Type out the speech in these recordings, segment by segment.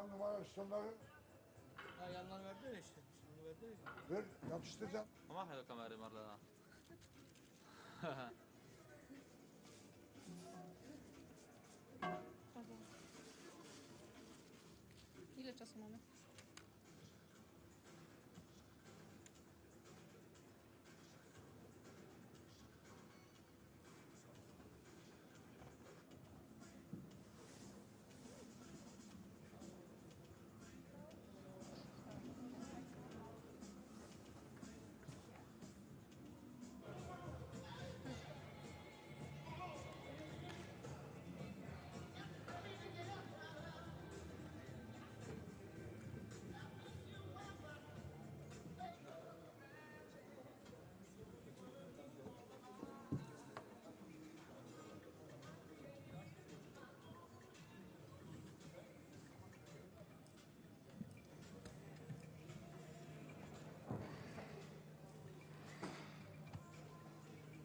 Yanan numara şunları Ha, yandan verdi ya işte. Şimdi verdi ya. ver, yapıştıracağım. ما حلو كمان مرة. Ile czasu mamy?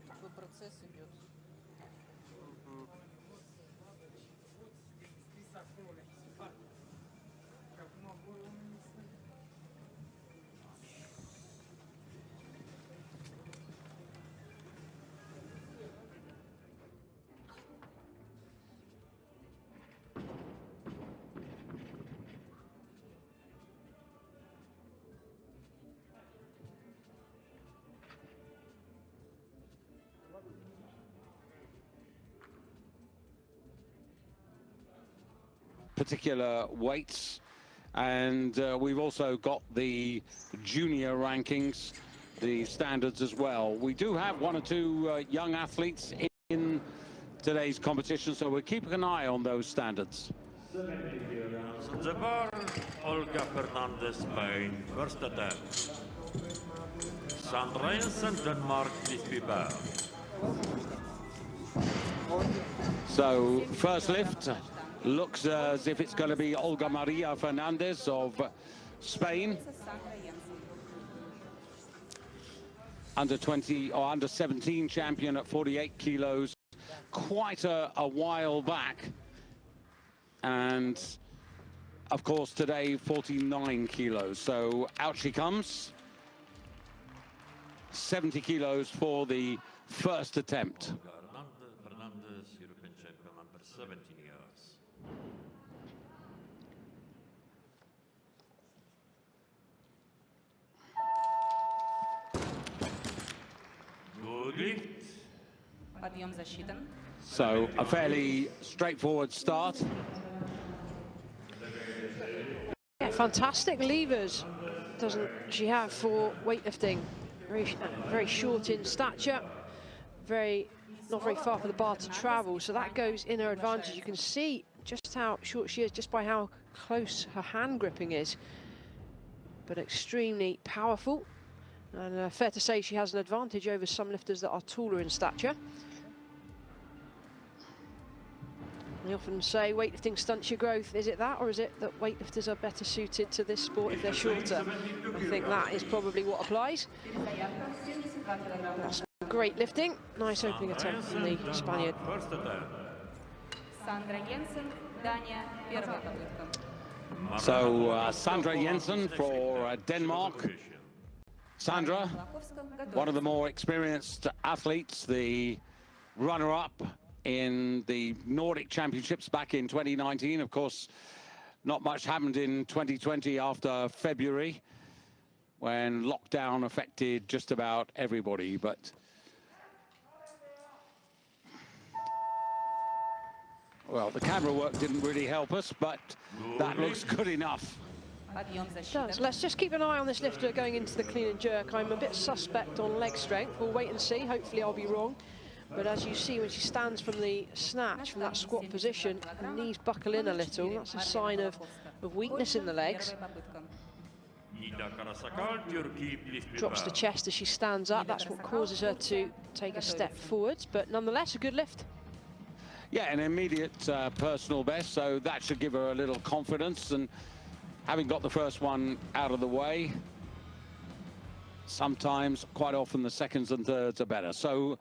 Такой процесс идет. Particular weights, and we've also got the junior rankings, the standards as well. We do have one or two young athletes in today's competition, so we're keeping an eye on those standards. Zanzibar, Olga, Fernandez, Spain, first attempt. Sandra Henson, Denmark, please prepare. So first lift looks as if it's going to be Olga Maria Fernandez of Spain. Under 20 or under 17 champion at 48 kilos, quite a while back. And of course today 49 kilos. So out she comes. 70 kilos for the first attempt. Fernandez, European champion, number 17 years. Good lift. Подъем засчитан. So a fairly straightforward start. Yeah, fantastic levers doesn't she have for weightlifting? Very short in stature, not very far for the bar to travel, so that goes in her advantage. You can see just how short she is just by how close her hand gripping is, but extremely powerful, and fair to say she has an advantage over some lifters that are taller in stature. They often say weightlifting stunts your growth. Is it that, or is it that weightlifters are better suited to this sport if they're shorter? I think that is probably what applies. That's great lifting. Nice opening attempt from the Spaniard. Sandra Jensen, Dania, первая попытка. So Sandra Jensen for Denmark. Sandra, one of the more experienced athletes, the runner-up in the Nordic Championships back in 2019. Of course, not much happened in 2020 after February, when lockdown affected just about everybody. But well, the camera work didn't really help us, but that looks good enough. Does. Let's just keep an eye on this lifter going into the clean and jerk. I'm a bit suspect on leg strength. We'll wait and see. Hopefully I'll be wrong. But as you see, when she stands from the snatch, from that squat position, her knees buckle in a little. That's a sign of weakness in the legs. Drops the chest as she stands up. That's what causes her to take a step forwards. But nonetheless, a good lift. Yeah, an immediate personal best, so that should give her a little confidence. And having got the first one out of the way, sometimes, quite often, the seconds and thirds are better. So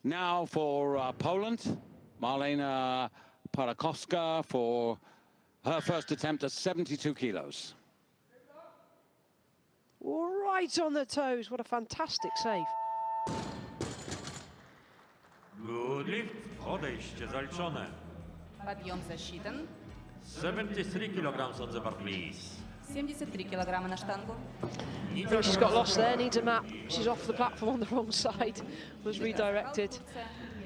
now for Poland, Marlena Parakowska for her first attempt at 72 kilos. Right on the toes. What a fantastic save. Good lift. Odejście zaliczone. Подъем засчитан. 73 kilograms on the bar, please. 73 килограмма на штангу. I think she's got lost there, needs a map. She's off the platform on the wrong side, was redirected.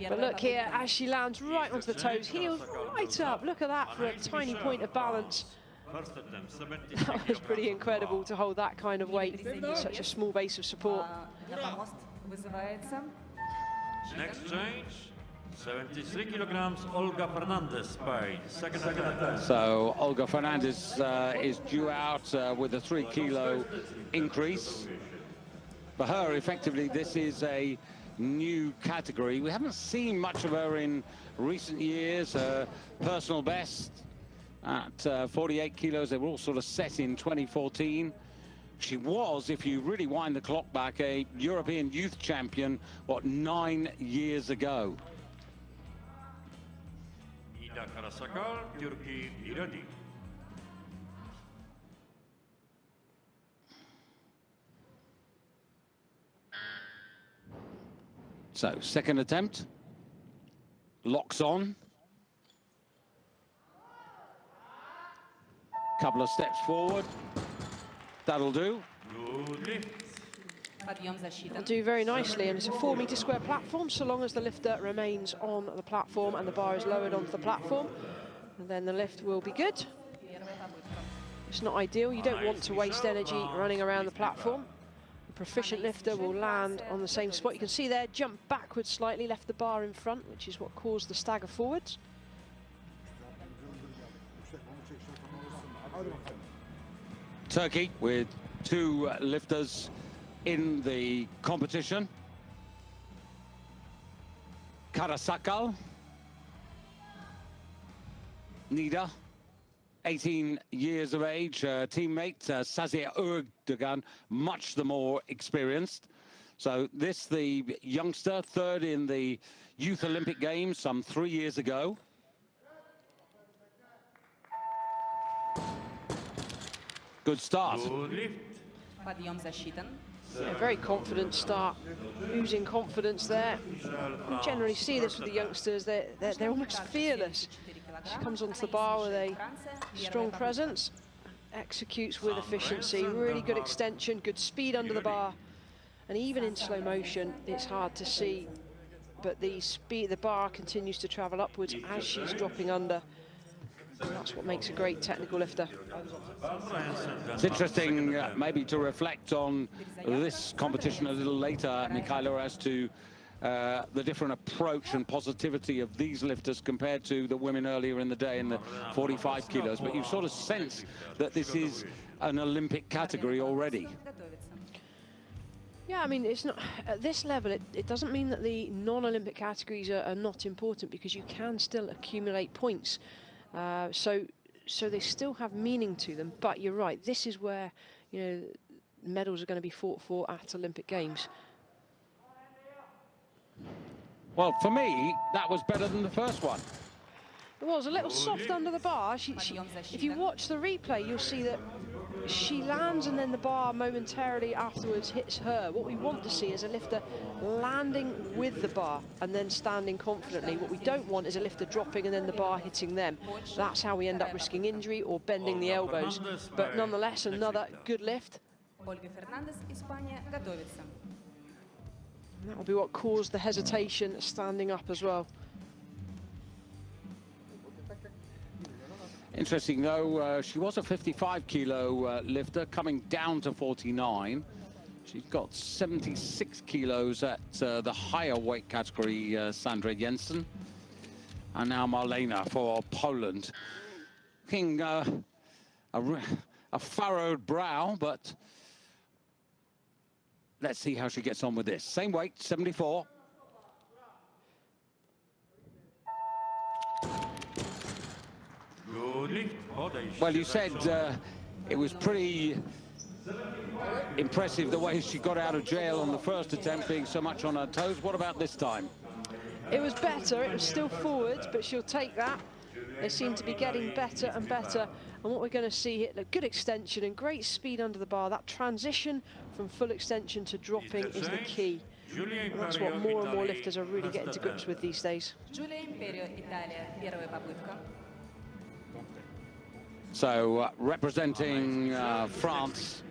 But look here, as she lands right onto the toes, heels right up. Look at that for a tiny point of balance. First attempt, 73 That was pretty incredible to hold that kind of weight, such a small base of support. На помост вызывается. Next change, 73 kilograms, Olga Fernandez, Spain. Second attempt. So Olga Fernandez is due out with a 3 kilo increase. For her, effectively, this is a new category. We haven't seen much of her in recent years. Her personal best at 48 kilos, they were all sort of set in 2014. She was, if you really wind the clock back, a European youth champion, 9 years ago. Ida Karasakal, Turkey, be ready. So, second attempt. Locks on. Couple of steps forward. That'll do. Good lift. Подъем засчитан. Do very nicely, and it's a 4-metre square platform, so long as the lifter remains on the platform and the bar is lowered onto the platform, and then the lift will be good. It's not ideal, you don't want to waste energy running around the platform. A proficient lifter will land on the same spot. You can see there, jump backwards slightly, left the bar in front, which is what caused the stagger forwards. Turkey with 2 lifters in the competition. Karasakal, Nida, 18 years of age, teammate Sazia Erdogan, much the more experienced. So this, the youngster, 3rd in the Youth Olympic Games some 3 years ago. Good start. Good lift. Подъем засчитан. A very confident start, oozing confidence there. You generally see this with the youngsters, they're almost fearless. She comes onto the bar with a strong presence, executes with efficiency, really good extension, good speed under the bar. And even in slow motion, it's hard to see, but the bar continues to travel upwards as she's dropping under. And that's what makes a great technical lifter. It's interesting maybe to reflect on this competition a little later, Michaela, as to the different approach and positivity of these lifters compared to the women earlier in the day in the 45 kilos. But you sort of sense that this is an Olympic category already. Yeah, I mean, it's not at this level. It doesn't mean that the non-Olympic categories are not important, because you can still accumulate points. So they still have meaning to them. But you're right. This is where, you know, medals are going to be fought for at Olympic Games. Well, for me, that was better than the first one. It was a little soft under the bar. If you watch the replay, you'll see that she lands and then the bar momentarily afterwards hits her. What we want to see is a lifter landing with the bar and then standing confidently. What we don't want is a lifter dropping and then the bar hitting them. That's how we end up risking injury or bending the elbows. But nonetheless, another good lift. Ольга Фернандес, Испания, готовится. And that will be what caused the hesitation standing up as well. Interesting, though, she was a 55 kilo lifter, coming down to 49. She's got 76 kilos at the higher weight category, Sandra Jensen. And now Marlena for Poland. Looking a furrowed brow, but let's see how she gets on with this. Same weight, 74. Well, you said it was pretty impressive the way she got out of jail on the first attempt, being so much on her toes. What about this time? It was better. It was still forwards, but she'll take that. They seem to be getting better and better. And what we're going to see here, a good extension and great speed under the bar. That transition from full extension to dropping is the key. And that's what more and more lifters are really getting to grips with these days. Imperio, Italia, первая попытка. So representing France,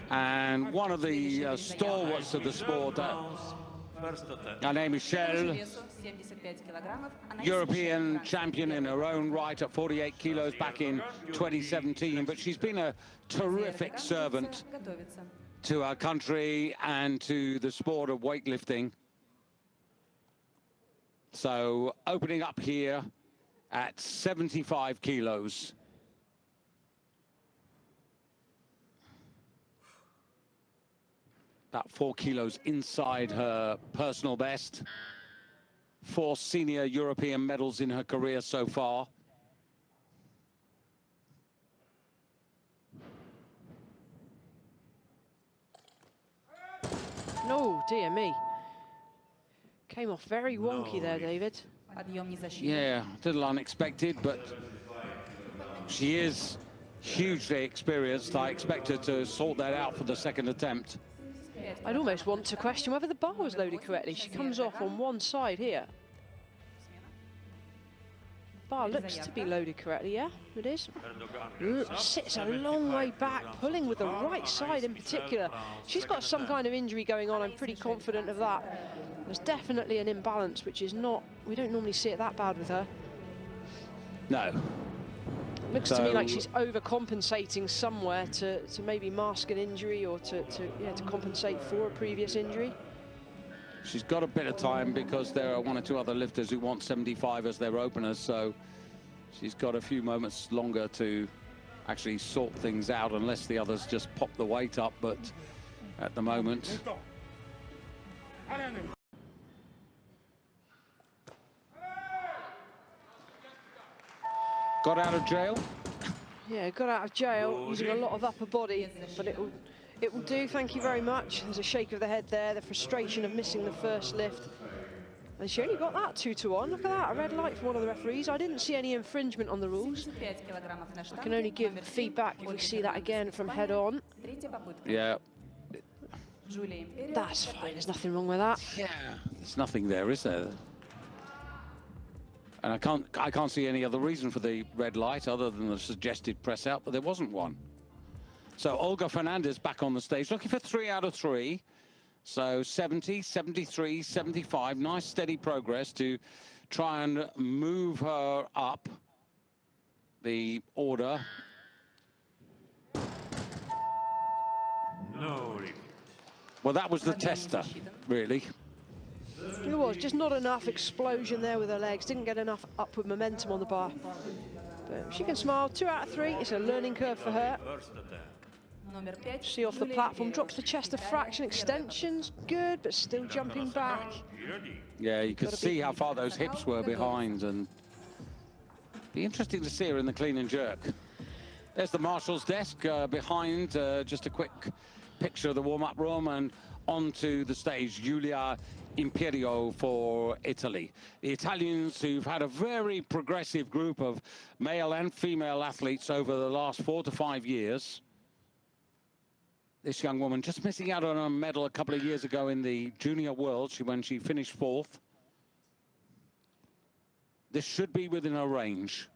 and one of the stalwarts of the sport, Anne Michel, European champion in her own right at 48 kilos back in 2017, but she's been a terrific servant to our country and to the sport of weightlifting. So opening up here at 75 kilos. About 4 kilos inside her personal best. 4 senior European medals in her career so far. No, dear me. Came off very wonky there, David. Yeah, a little unexpected, but she is hugely experienced. I expect her to sort that out for the second attempt. I'd almost want to question whether the bar was loaded correctly. She comes off on one side here. Bar looks to be loaded correctly, yeah, it is. Sits a long way back, pulling with the right side in particular. She's got some kind of injury going on, I'm pretty confident of that. There's definitely an imbalance, which is not, we don't normally see it that bad with her. No. Looks to me like she's overcompensating somewhere to maybe mask an injury or to compensate for a previous injury. She's got a bit of time because there are 1 or 2 other lifters who want 75 as their openers, so she's got a few moments longer to actually sort things out, unless the others just pop the weight up, but at the moment... Got out of jail? Yeah, got out of jail using a lot of upper body, but it will do, thank you very much. There's a shake of the head there, the frustration of missing the first lift. And she only got that 2-1. Look at that, a red light from one of the referees. I didn't see any infringement on the rules. I can only give feedback if we see that again from head on. Yeah. That's fine, there's nothing wrong with that. Yeah, there's nothing there, is there? And I can't see any other reason for the red light other than the suggested press out, but there wasn't one. So Olga Fernandez back on the stage, looking for 3 out of 3. So 70, 73, 75, nice steady progress to try and move her up the order. No. Well, that was the tester, really. It was just not enough explosion there with her legs, didn't get enough upward momentum on the bar. But she can smile, 2 out of 3, it's a learning curve for her. See off the platform, drops the chest a fraction, extensions, good, but still jumping back. Yeah, you could see how far those hips were behind, and be interesting to see her in the clean and jerk. There's the marshal's desk behind, just a quick picture of the warm-up room, and onto the stage, Giulia Imperio for Italy. The Italians, who've had a very progressive group of male and female athletes over the last 4 to 5 years. This young woman just missing out on a medal a couple of years ago in the Junior Worlds when she finished 4th. This should be within her range.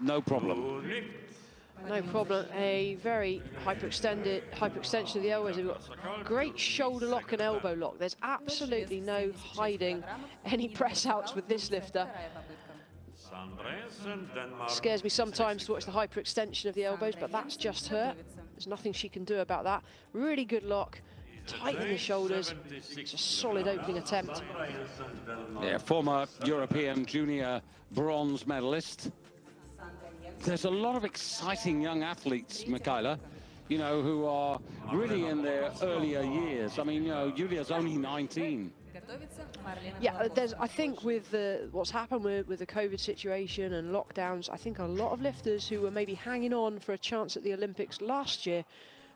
No problem. No problem. A very hyperextension of the elbows. They've got great shoulder lock and elbow lock. There's absolutely no hiding any press outs with this lifter. Scares me sometimes to watch the hyperextension of the elbows, but that's just her. There's nothing she can do about that. Really good lock, tight in the shoulders. It's a solid opening attempt. Yeah, former European junior bronze medalist. There's a lot of exciting young athletes, Michaela, you know, who are really in their earlier years. I mean, you know, Giulia's only 19. Yeah, I think with what's happened with the COVID situation and lockdowns, I think a lot of lifters who were maybe hanging on for a chance at the Olympics last year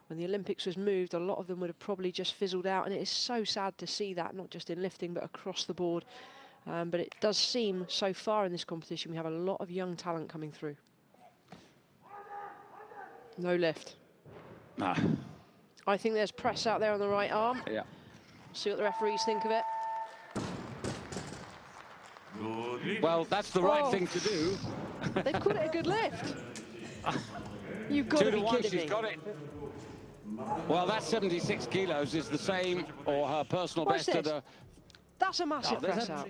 When the Olympics was moved, a lot of them would have probably just fizzled out, and it is so sad to see that, not just in lifting, but across the board. But it does seem, so far in this competition, we have a lot of young talent coming through. No lift. Nah. I think there's press out there on the right arm. Yeah. See what the referees think of it. Well, that's the right thing to do. They've called it a good lift. You've got to be kidding me. She's got it. Well, that 76 kilos is the same, or her personal best at a... That's a massive press out.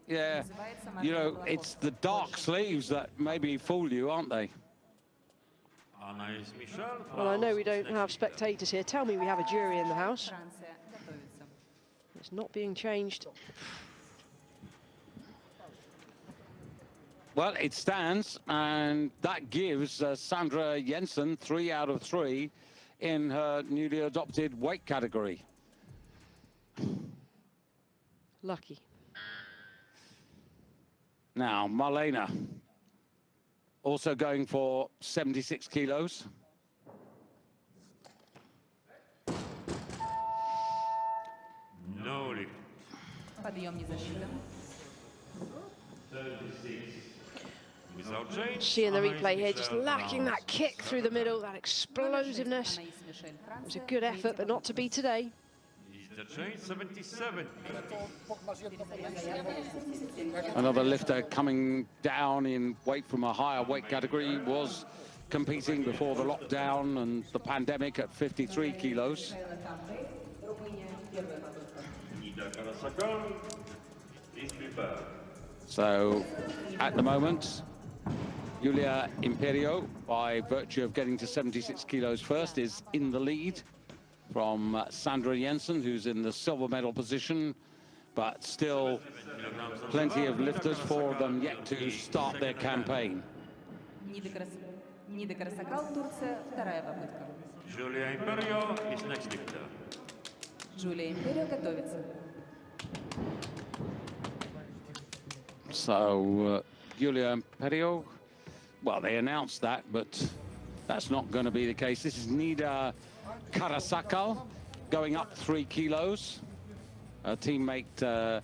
Yeah, you know, it's the dark sleeves that maybe fool you, aren't they? Well, I know we don't have spectators here. Tell me we have a jury in the house. It's not being changed. Well, it stands, and that gives Sandra Jensen 3 out of 3 in her newly adopted weight category. Lucky. Now, Marlena, also going for 76 kilos. No lift. Подъем не засчитан. Seeing the replay here, just lacking that kick through the middle, that explosiveness. It was a good effort, but not to be today. 77. Another lifter coming down in weight from a higher weight category was competing before the lockdown and the pandemic at 53 kilos. So at the moment, Julia Imperio, by virtue of getting to 76 kilos first, is in the lead from Sandra Jensen, who's in the silver medal position, but still plenty of lifters, 4 of them yet to start their campaign. Julia Imperio is next lifter. Julia Imperio готовится. So Julia Imperio, well, they announced that, but that's not going to be the case. This is Nida Karasakal going up 3 kilos. Her teammate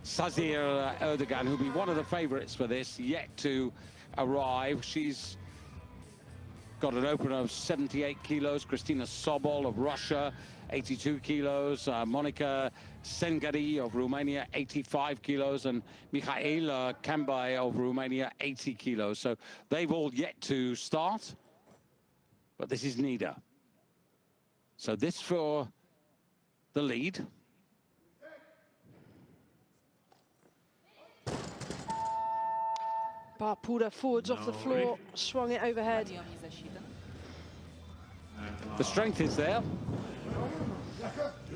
Sazir Erdogan, who'll be one of the favorites for this, yet to arrive. She's got an opener of 78 kilos. Christina Sobel of Russia, 82 kilos. Monica Tsengari of Romania, 85 kilos. And Mihaela Kambai of Romania, 80 kilos. So they've all yet to start. But this is Nida. So this for the lead. Bar pulled her forwards off the floor, swung it overhead. The strength is there.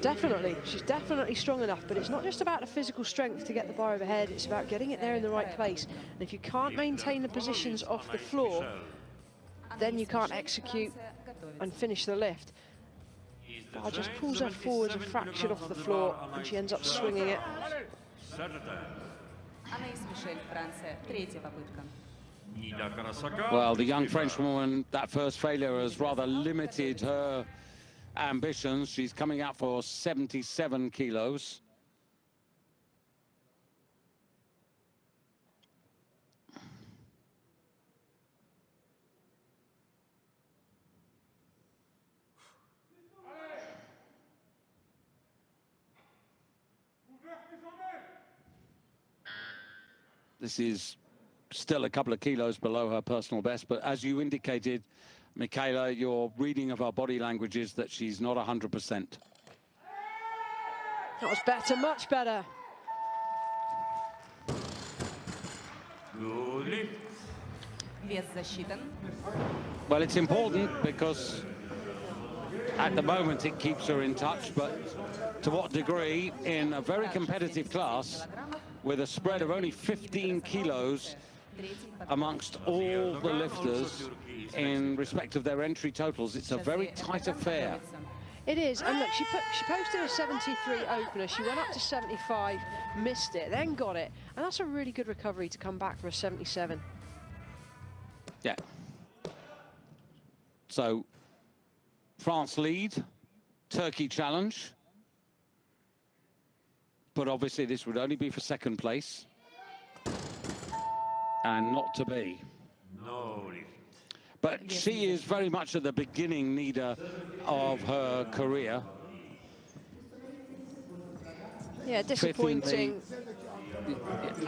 Definitely, she's definitely strong enough, but it's not just about the physical strength to get the bar overhead, it's about getting it there in the right place. And if you can't maintain the positions off the floor, then you can't execute and finish the lift. Bar just pulls her forwards a fraction off the floor, and she ends up swinging it. Well, the young Frenchwoman, that first failure has rather limited her ambitions. She's coming out for 77 kilos. This is still a couple of kilos below her personal best, but as you indicated, Michaela, your reading of her body language is that she's not 100%. That was better, much better. Well, it's important because at the moment it keeps her in touch, but to what degree in a very competitive class with a spread of only 15 kilos amongst all the lifters in respect of their entry totals, it's a very tight affair. It is, and look, she posted a 73 opener, she went up to 75, missed it, then got it, and that's a really good recovery to come back for a 77. Yeah. So France lead, Turkey challenge. But obviously this would only be for second place. And not to be. No. But she is very much at the beginning, Nida, of her career. Yeah, disappointing.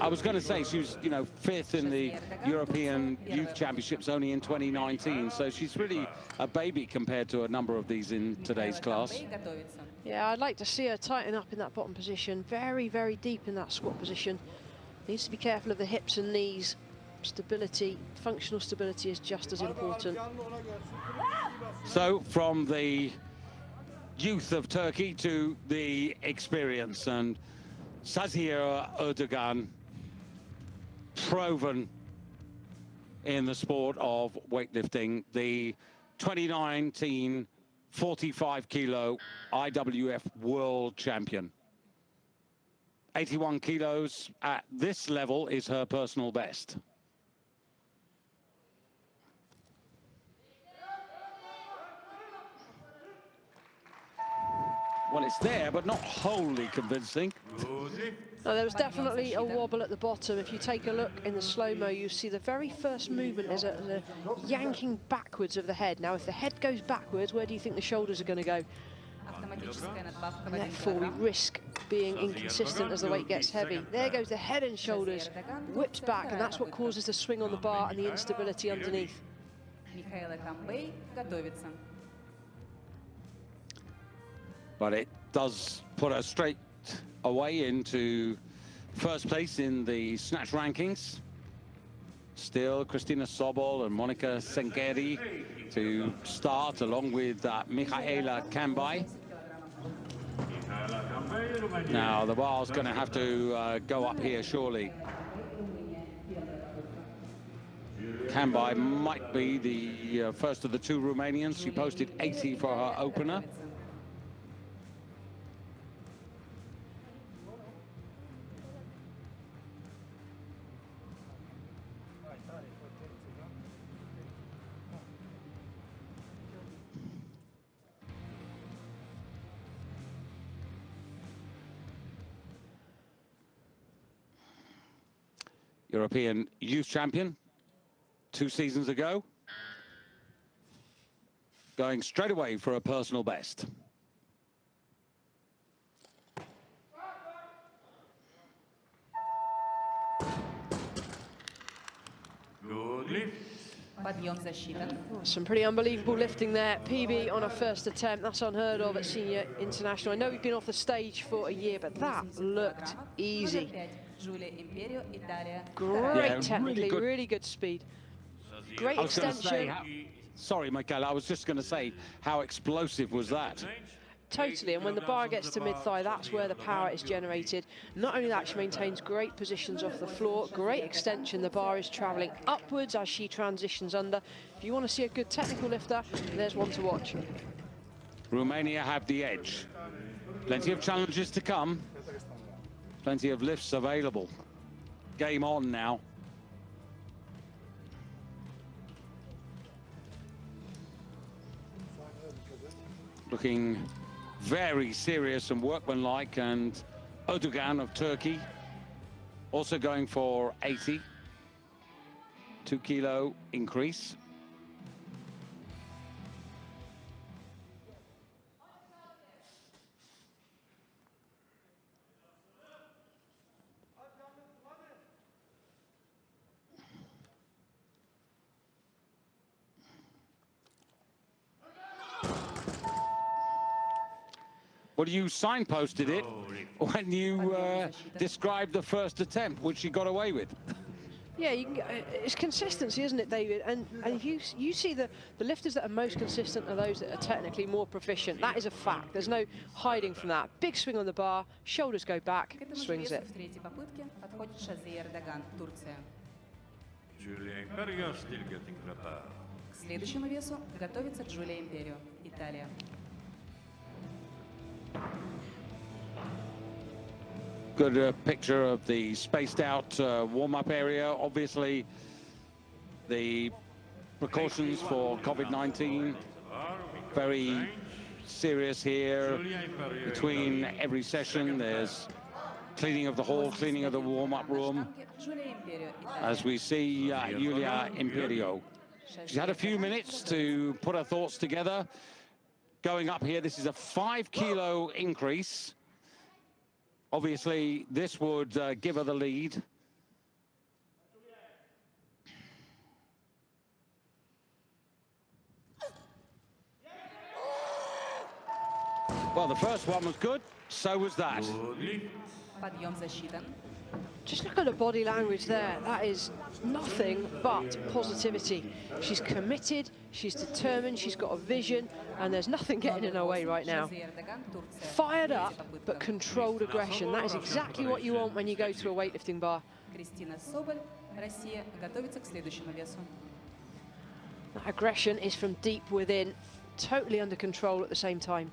I was going to say she was, you know, fifth in the European Youth Championships only in 2019. So she's really a baby compared to a number of these in today's class. Yeah, I'd like to see her tighten up in that bottom position. Very, very deep in that squat position. Needs to be careful of the hips and knees. Stability, functional stability is just as important. So from the youth of Turkey to the experience, and Sazia Erdogan, proven in the sport of weightlifting, the 2019 45 kilo IWF world champion. 81 kilos at this level is her personal best. Well, it's there, but not wholly convincing. No, there was definitely a wobble at the bottom. If you take a look in the slow-mo, you see the very first movement is a yanking backwards of the head. Now, if the head goes backwards, where do you think the shoulders are going to go? And therefore, we risk being inconsistent as the weight gets heavy. There goes the head and shoulders, whips back, and that's what causes the swing on the bar and the instability underneath. But it does put her straight away into first place in the snatch rankings. Still Christina Sobel and Monica Tsengari to start, along with Michaela Kambai. Now the bar's going to have to go up here surely. Kambai might be the first of the two Romanians. She posted 80 for her opener. European Youth Champion 2 seasons ago, going straight away for a personal best. Some pretty unbelievable lifting there. PB on a first attempt. That's unheard of at Senior International. I know we've been off the stage for a year, but that looked easy. Great technically, really good speed. Great extension. Sorry, Michael, I was just going to say, how explosive was that? Totally, and when the bar gets to mid-thigh, that's where the power is generated. Not only that, she maintains great positions off the floor, great extension. The bar is traveling upwards as she transitions under. If you want to see a good technical lifter, there's one to watch. Romania have the edge. Plenty of challenges to come. Plenty of lifts available. Game on now. Looking very serious and workmanlike, and Erdogan of Turkey also going for 80. 2 kilo increase. Well, you signposted it when you described the first attempt, which she got away with. Yeah, it's consistency, isn't it, David? And if you see the lifters that are most consistent are those that are technically more proficient. That is a fact. There's no hiding from that. Big swing on the bar, shoulders go back, swings it. Imperio still getting prepared. К следующему весу готовится Джулия Империо, Италия. Good picture of the spaced out warm-up area. Obviously, the precautions for COVID-19 very serious here. Between every session, there's cleaning of the hall, cleaning of the warm-up room. As we see Julia Imperio. She's had a few minutes to put her thoughts together. Going up here, this is a 5-kilo increase. Obviously, this would give her the lead. Well, the first one was good, so was that. Just look at the body language there. That is nothing but positivity. She's committed, she's determined, she's got a vision, and there's nothing getting in her way right now. Fired up, but controlled aggression. That is exactly what you want when you go to a weightlifting bar. Christina Sobel, Россия, готовится к следующему весу. That aggression is from deep within, totally under control at the same time.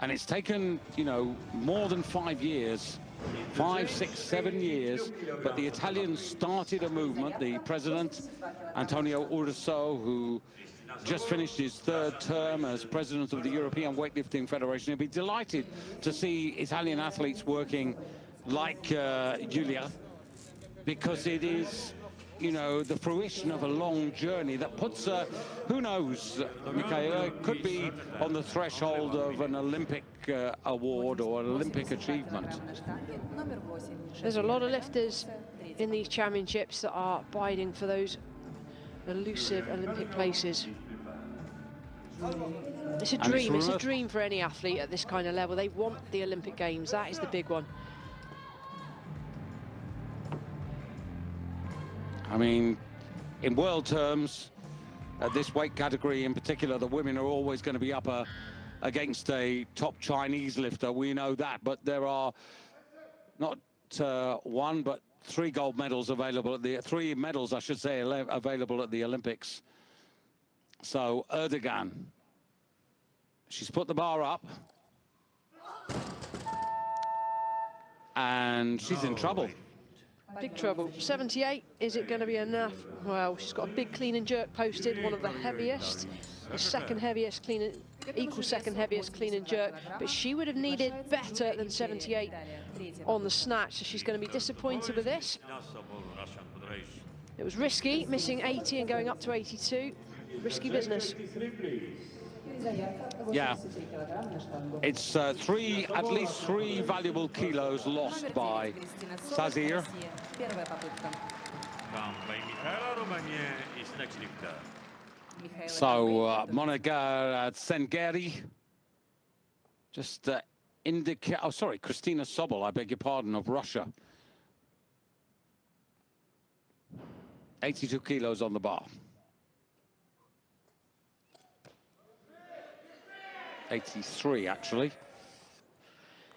And it's taken, you know, more than 5 years, 5, 6, 7 years, but the Italians started a movement. The president, Antonio Urso, who just finished his 3rd term as president of the European Weightlifting Federation, he'll be delighted to see Italian athletes working like Julia, because it is, you know, the fruition of a long journey that puts her, who knows, Michaela, could be on the threshold of an Olympic award or an Olympic achievement. There's a lot of lifters in these championships that are bidding for those elusive Olympic places. It's a dream, it's a dream for any athlete at this kind of level. They want the Olympic Games, that is the big one. I mean, in world terms, at this weight category in particular, the women are always going to be up against a top Chinese lifter. We know that, but there are not 1, but 3 gold medals available at the 3 medals, I should say, available at the Olympics. So Erdogan, she's put the bar up, and she's in trouble. Big trouble. 78, is it going to be enough? Well, she's got a big clean and jerk posted, one of the heaviest, the second heaviest clean and, equal second heaviest clean and jerk, but she would have needed better than 78 on the snatch, so she's going to be disappointed with this. It was risky, missing 80 and going up to 82. Risky business. Yeah, it's at least 3 valuable kilos lost by Sazir. So Monica Tsengari just indicate. Oh, sorry, Christina Sobel, I beg your pardon, of Russia. 82 kilos on the bar. 83, actually.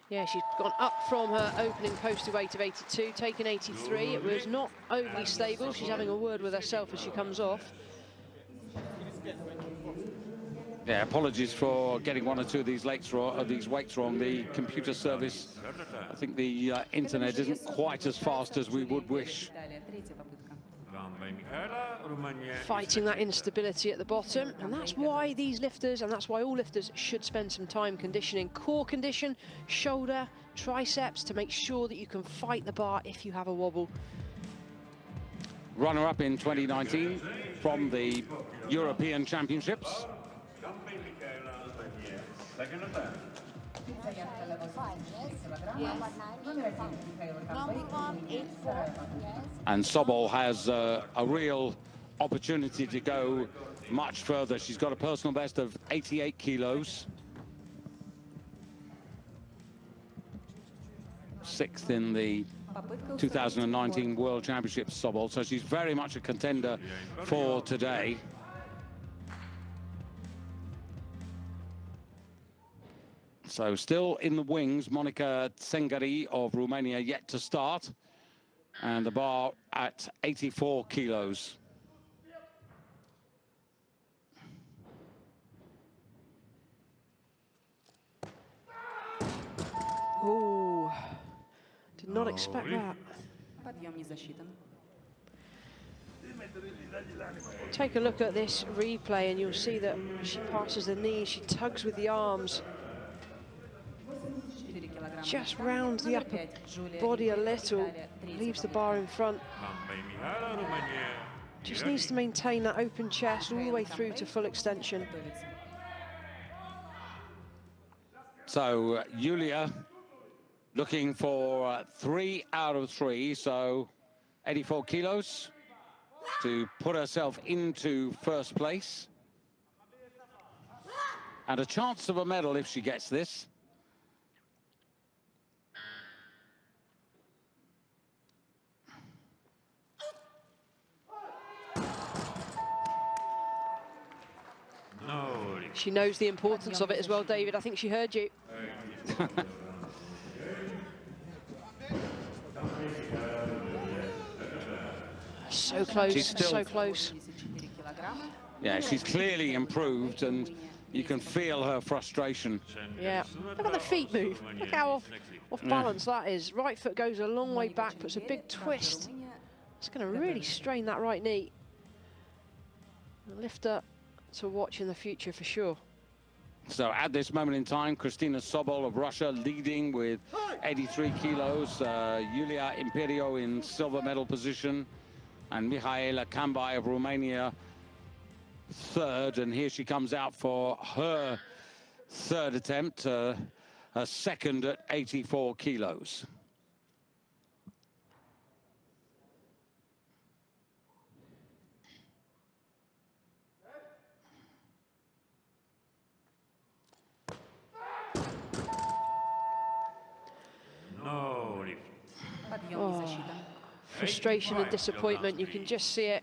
Yeah, she's gone up from her opening posted weight of 82, taken 83. It was not overly stable. She's having a word with herself as she comes off. Yeah, apologies for getting 1 or 2 of these weights wrong. The computer service, I think the internet isn't quite as fast as we would wish. Fighting that instability at the bottom, and that's why these lifters, and that's why all lifters should spend some time conditioning. Core condition, shoulder, triceps, to make sure that you can fight the bar if you have a wobble. Runner-up in 2019 from the European Championships. And Sobol has a real opportunity to go much further. She's got a personal best of 88 kilos. 6th in the 2019 World Championships, Sobol. So she's very much a contender for today. So still in the wings, Monica Tsengari of Romania yet to start. And the bar at 84 kilos. Oh, did not expect that. Take a look at this replay and you'll see that she passes the knee, she tugs with the arms. Just rounds the upper body a little, leaves the bar in front. Just needs to maintain that open chest all the way through to full extension. So Yulia looking for 3 out of 3, so 84 kilos to put herself into first place. And a chance of a medal if she gets this. She knows the importance of it as well, David. I think she heard you. So close, so close. Yeah, she's clearly improved, and you can feel her frustration. Yeah, look at the feet move. Look how off balance that is. Right foot goes a long way back, puts a big twist. It's going to really strain that right knee. Lift her to watch in the future for sure. So at this moment in time, Christina Sobel of Russia leading with 83 kilos. Yulia Imperio in silver medal position. And Mihaela Cambai of Romania third. And here she comes out for her third attempt, her second at 84 kilos. Oh, frustration and disappointment, you can just see it.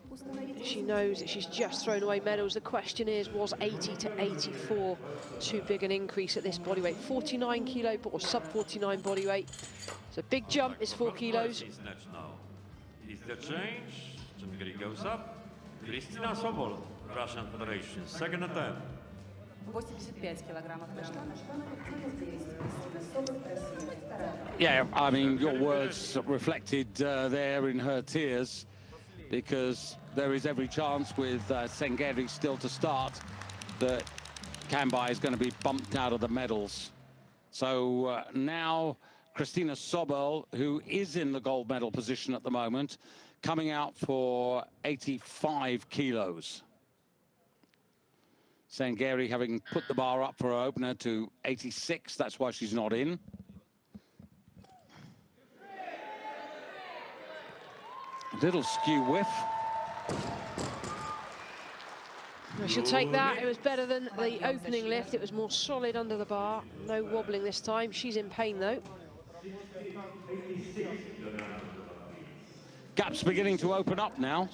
She knows that she's just thrown away medals. The question is, was 80 to 84 too big an increase at this body weight? 49 kilo, or sub 49 body weight. So big jump is 4 kilos. Is the change? Tsengari goes up. Christina Sobel, Russian Federation, second attempt. 85 килограммов. Yeah, I mean, your words reflected there in her tears, because there is every chance with Tsengari still to start that Cambai is going to be bumped out of the medals. So now Christina Sobel, who is in the gold medal position at the moment, coming out for 85 kilos. Tsengari having put the bar up for her opener to 86, that's why she's not in. Little skew whiff. She'll take that. It was better than the opening lift. It was more solid under the bar. No wobbling this time. She's in pain though. Gap's beginning to open up now.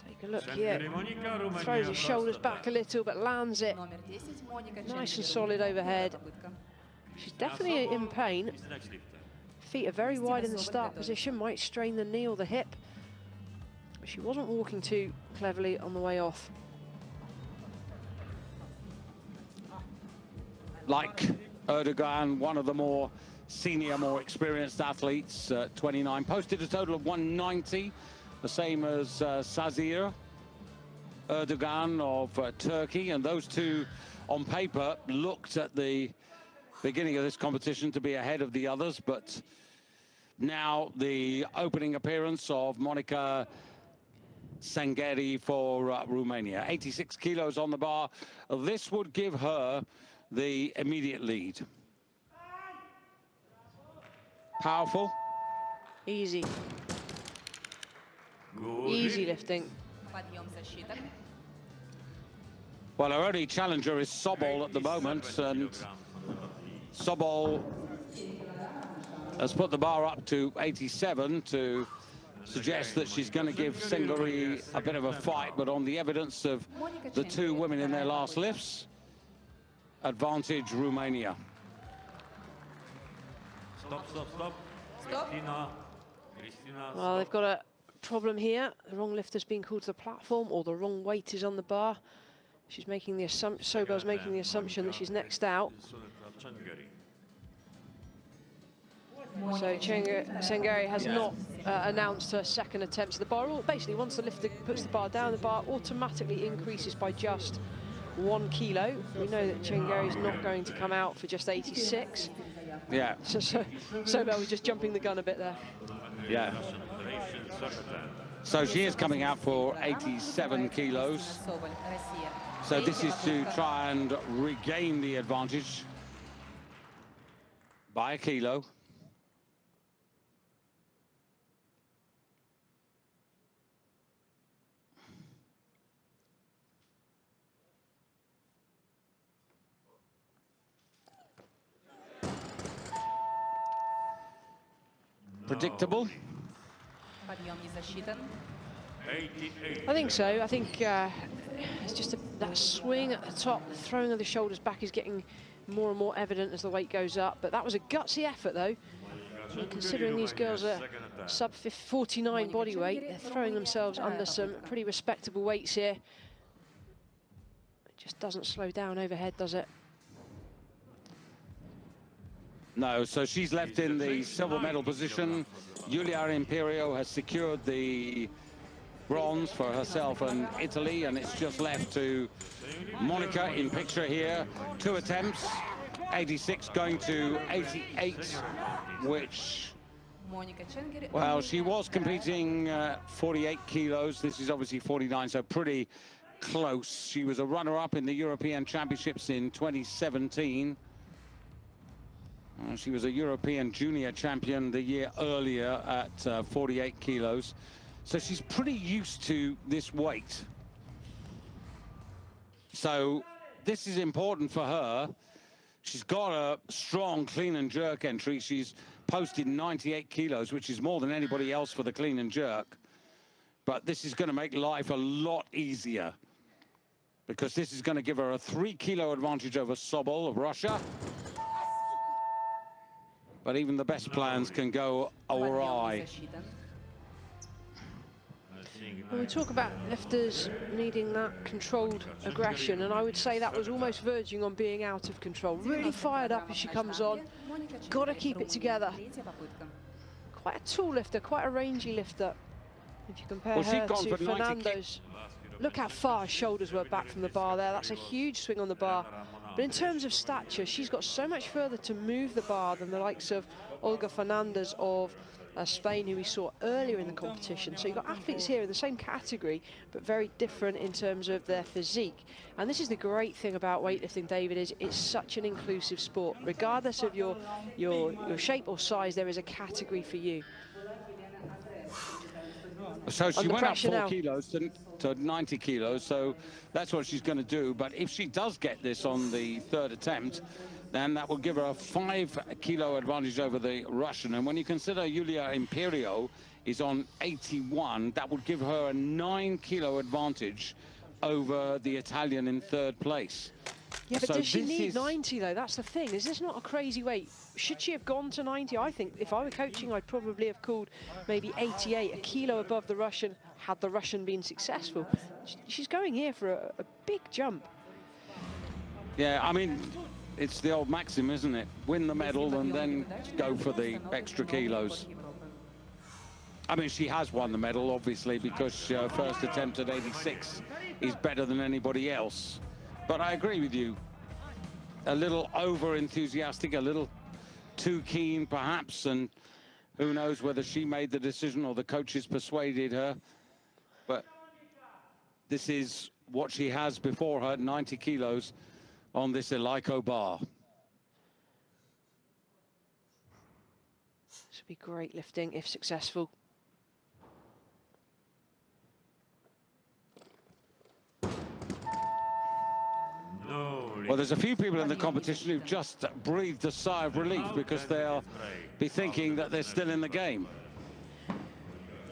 Take a look here. Throws his shoulders back a little, but lands it nice and solid overhead. She's definitely in pain. Feet are very wide in the start position, might strain the knee or the hip. But she wasn't walking too cleverly on the way off. Like Erdogan, one of the more senior, more experienced athletes, 29, posted a total of 190, the same as Sazir Erdogan of Turkey, and those two on paper looked at the beginning of this competition to be ahead of the others, but now the opening appearance of Monica Tsengari for Romania. 86 kilos on the bar. This would give her the immediate lead. Powerful. Easy. Easy lifting. Well, her only challenger is Sobol at the moment, and Sobol has put the bar up to 87 to suggest that she's going to give Tsengari a bit of a fight, but on the evidence of the two women in their last lifts, advantage Romania. Stop. Christina. Well, they've got a problem here. The wrong lifter's been called to the platform, or the wrong weight is on the bar. She's making the assumption, Sobel's making the assumption that she's next out. So Tsengari has not announced her second attempt to the bar. Basically, once the lifter puts the bar down, the bar automatically increases by just 1 kilo. We know that Tsengari is not going to come out for just 86. Yeah. So Sobel was just jumping the gun a bit there. Yeah. So she is coming out for 87 kilos. So this is to try and regain the advantage by a kilo. Predictable? I think so. I think it's just that swing at the top, the throwing of the shoulders back is getting more and more evident as the weight goes up. But that was a gutsy effort, though. And considering these girls are sub 49 body weight, they're throwing themselves under some pretty respectable weights here. It just doesn't slow down overhead, does it? No, so she's left in the silver medal position. Julia Imperio has secured the bronze for herself and Italy, and it's just left to Monica in picture here. 2 attempts, 86 going to 88, which, well, she was competing 48 kilos. This is obviously 49, so pretty close. She was a runner-up in the European Championships in 2017. She was a European junior champion the year earlier at 48 kilos. So she's pretty used to this weight. So this is important for her. She's got a strong clean and jerk entry. She's posted 98 kilos, which is more than anybody else for the clean and jerk. But this is going to make life a lot easier, because this is going to give her a 3 kilo advantage over Sobel of Russia. But even the best plans can go awry. When we talk about lifters needing that controlled aggression, and I would say that was almost verging on being out of control. Really fired up as she comes on. Got to keep it together. Quite a tall lifter, quite a rangy lifter. If you compare her to Fernandez, look how far her shoulders were back from the bar there. That's a huge swing on the bar. But in terms of stature, she's got so much further to move the bar than the likes of Olga Fernandez of Spain, who we saw earlier in the competition. So you've got athletes here in the same category, but very different in terms of their physique. And this is the great thing about weightlifting, David, is it's such an inclusive sport. Regardless of your shape or size, there is a category for you. So she went up 4 kilos to 90 kilos, so that's what she's going to do. But if she does get this on the 3rd attempt, then that will give her a 5 kilo advantage over the Russian. And when you consider Julia Imperio is on 81, that would give her a 9 kilo advantage over the Italian in 3rd place. Yeah, but does she need 90, though? That's the thing. Is this not a crazy weight? Should she have gone to 90? I think if I were coaching, I'd probably have called maybe 88, a kilo above the Russian, had the Russian been successful. She's going here for a big jump. Yeah, I mean, it's the old maxim, isn't it? Win the medal and then go for the extra kilos. I mean, she has won the medal, obviously, because her first attempt at 86 is better than anybody else. But I agree with you. A little over-enthusiastic, a little too keen, perhaps, and who knows whether she made the decision or the coaches persuaded her. But this is what she has before her, 90 kilos on this Elico bar. This would be great lifting if successful. Well, there's a few people in the competition who've just breathed a sigh of relief because they'll be thinking that they're still in the game.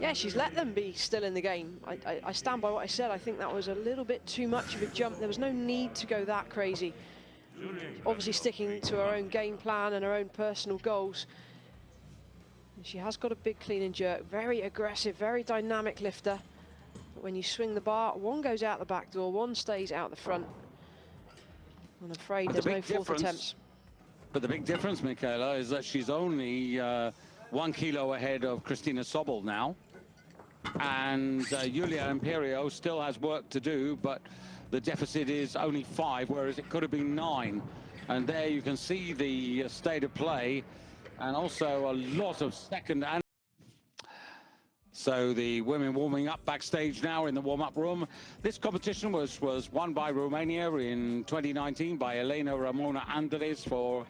Yeah, she's let them be still in the game. I stand by what I said. I think that was a little bit too much of a jump. There was no need to go that crazy. Obviously sticking to her own game plan and her own personal goals. And she has got a big clean and jerk. Very aggressive, very dynamic lifter. But when you swing the bar, one goes out the back door, one stays out the front. I'm afraid there's no 4th attempts. But the big difference, Michaela, is that she's only 1 kilo ahead of Christina Sobel now. And Julia Imperio still has work to do, but the deficit is only 5, whereas it could have been 9. And there you can see the state of play, and also a lot of second and... So the women warming up backstage now in the warm-up room. This competition was won by Romania in 2019 by Elena Ramona Andres for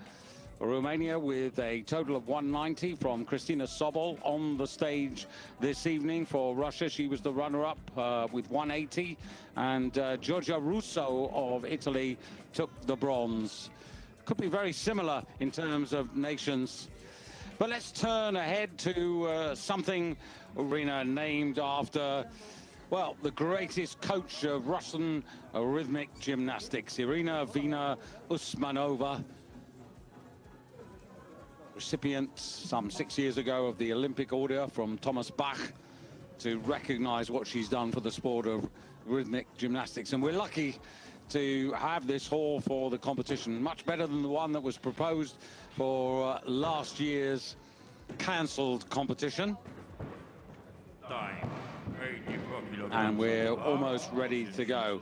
Romania, with a total of 190 from Christina Sobel. On the stage this evening for Russia, she was the runner-up with 180, and Giorgia Russo of Italy took the bronze. Could be very similar in terms of nations. But let's turn ahead to something, Irina, named after, well, the greatest coach of Russian rhythmic gymnastics, Irina Vina Usmanova, recipient some 6 years ago of the Olympic order from Thomas Bach to recognize what she's done for the sport of rhythmic gymnastics. And we're lucky to have this hall for the competition, much better than the one that was proposed for last year's cancelled competition. And we're almost ready to go.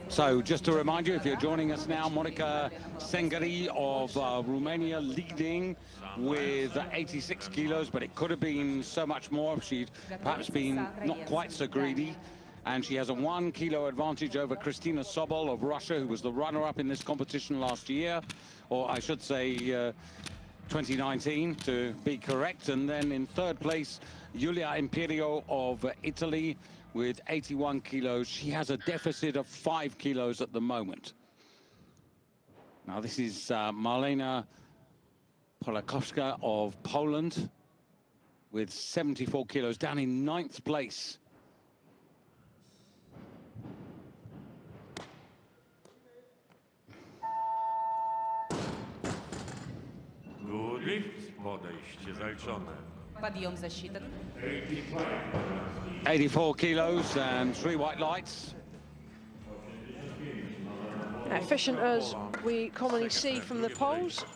So just to remind you, if you're joining us now, Monica Tsengari of Romania leading with 86 kilos, but it could have been so much more if she'd perhaps been not quite so greedy. And she has a 1 kilo advantage over Christina Sobel of Russia, who was the runner-up in this competition last year, or I should say 2019 to be correct. And then in third place, Julia Imperio of Italy with 81 kilos. She has a deficit of 5 kilos at the moment. Now this is Marlena Polakowska of Poland with 74 kilos, down in 9th place. Good lift, podejście zaliczone. Подъем засчитан. 84 kilos and 3 white lights. Efficient as we commonly see from the poles.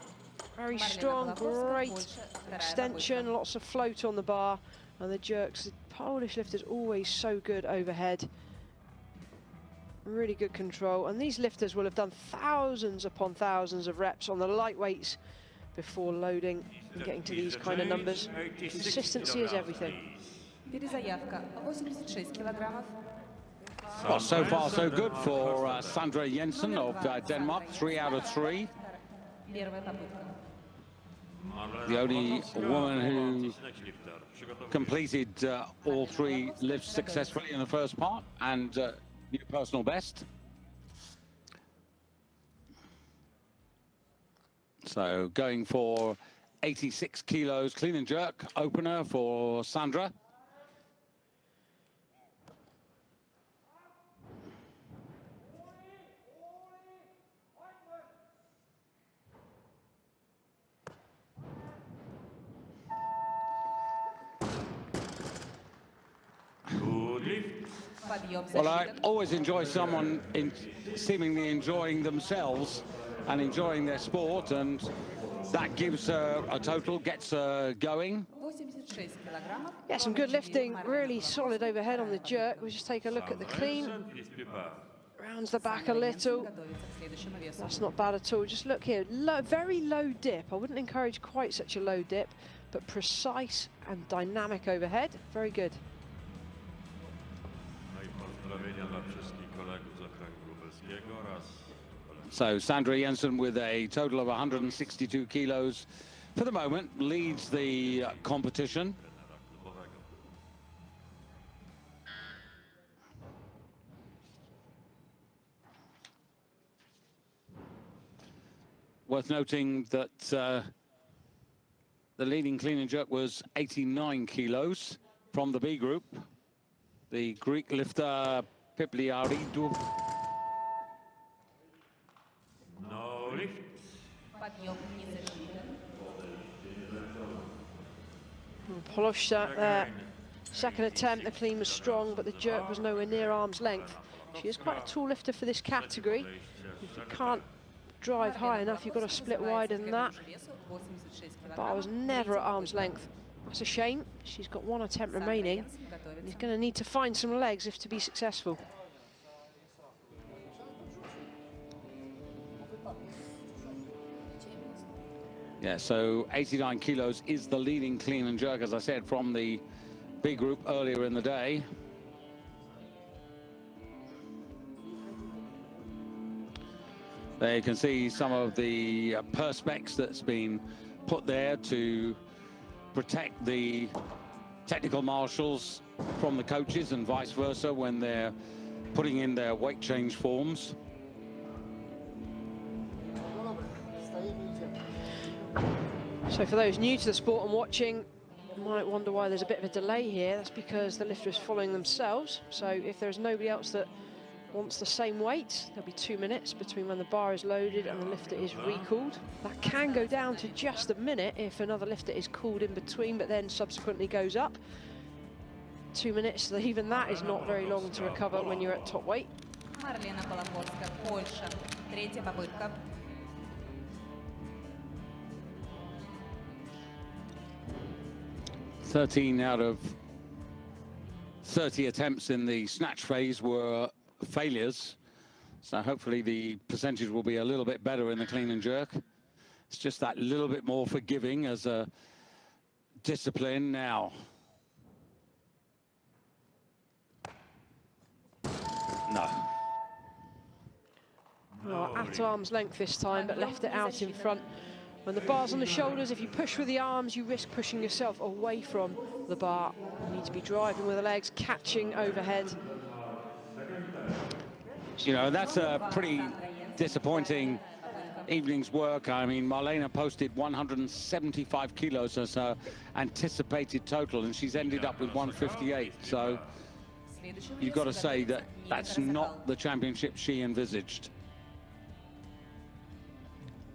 Very strong, great extension, lots of float on the bar, and the jerks. The Polish lifters always so good overhead. Really good control, and these lifters will have done thousands upon thousands of reps on the lightweights before loading and getting to these kind of numbers. Consistency is everything. Перезаявка 86 килограммов. Well, so far so good for Sandra Jensen of Denmark, 3 out of 3. Первая попытка. The only woman who completed all 3 lifts successfully in the first part, and new personal best. So going for 86 kilos clean and jerk opener for Sandra. Well, I always enjoy someone seemingly enjoying themselves and enjoying their sport, and that gives a total, gets going. Yeah, some good lifting, really solid overhead on the jerk. We'll just take a look at the clean. Rounds the back a little. That's not bad at all. Just look here, very low dip. I wouldn't encourage quite such a low dip, but precise and dynamic overhead. Very good. So Sandra Jensen, with a total of 162 kilos for the moment, leads the competition. Worth noting that the leading clean and jerk was 89 kilos from the B group. The Greek lifter Pipliaridou. No lift. Polished that there. Second attempt, the clean was strong, but the jerk was nowhere near arm's length. She is quite a tall lifter for this category. If you can't drive high enough, you've got to split wider than that. The bar was never at arm's length. That's a shame. She's got one attempt remaining. He's going to need to find some legs if to be successful. Yeah, so 89 kilos is the leading clean and jerk, as I said, from the B group earlier in the day. There you can see some of the perspex that's been put there to protect the technical marshals from the coaches and vice versa when they're putting in their weight change forms. So for those new to the sport and watching, you might wonder why there's a bit of a delay here. That's because the lifter is following themselves. So if there's nobody else that wants the same weight, there'll be 2 minutes between when the bar is loaded and the lifter is recalled. That can go down to just a minute if another lifter is called in between, but then subsequently goes up. 2 minutes, even that is not very long to recover when you're at top weight. 13 out of 30 attempts in the snatch phase were failures, so hopefully the percentage will be a little bit better in the clean and jerk. It's just that little bit more forgiving as a discipline now. No. Well, at arm's length this time, but left it out in front. When the bar's on the shoulders, if you push with the arms, you risk pushing yourself away from the bar. You need to be driving with the legs, catching overhead. You know, that's a pretty disappointing evening's work. I mean, Marlena posted 175 kilos as her anticipated total, and she's ended up with 158. So you've got to say that that's not the championship she envisaged.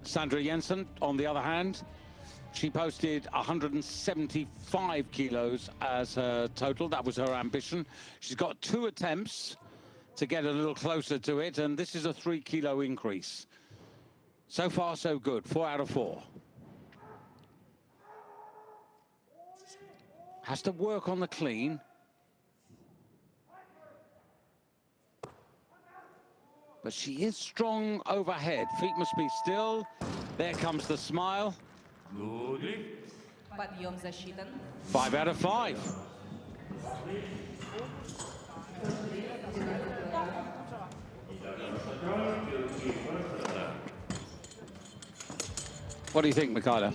Sandra Jensen, on the other hand, she posted 175 kilos as her total. That was her ambition. She's got 2 attempts to get a little closer to it, and this is a 3 kilo increase. So far, so good. 4 out of 4. Has to work on the clean. But she is strong overhead. Feet must be still. There comes the smile. 5 out of 5. What do you think, Mikhaila?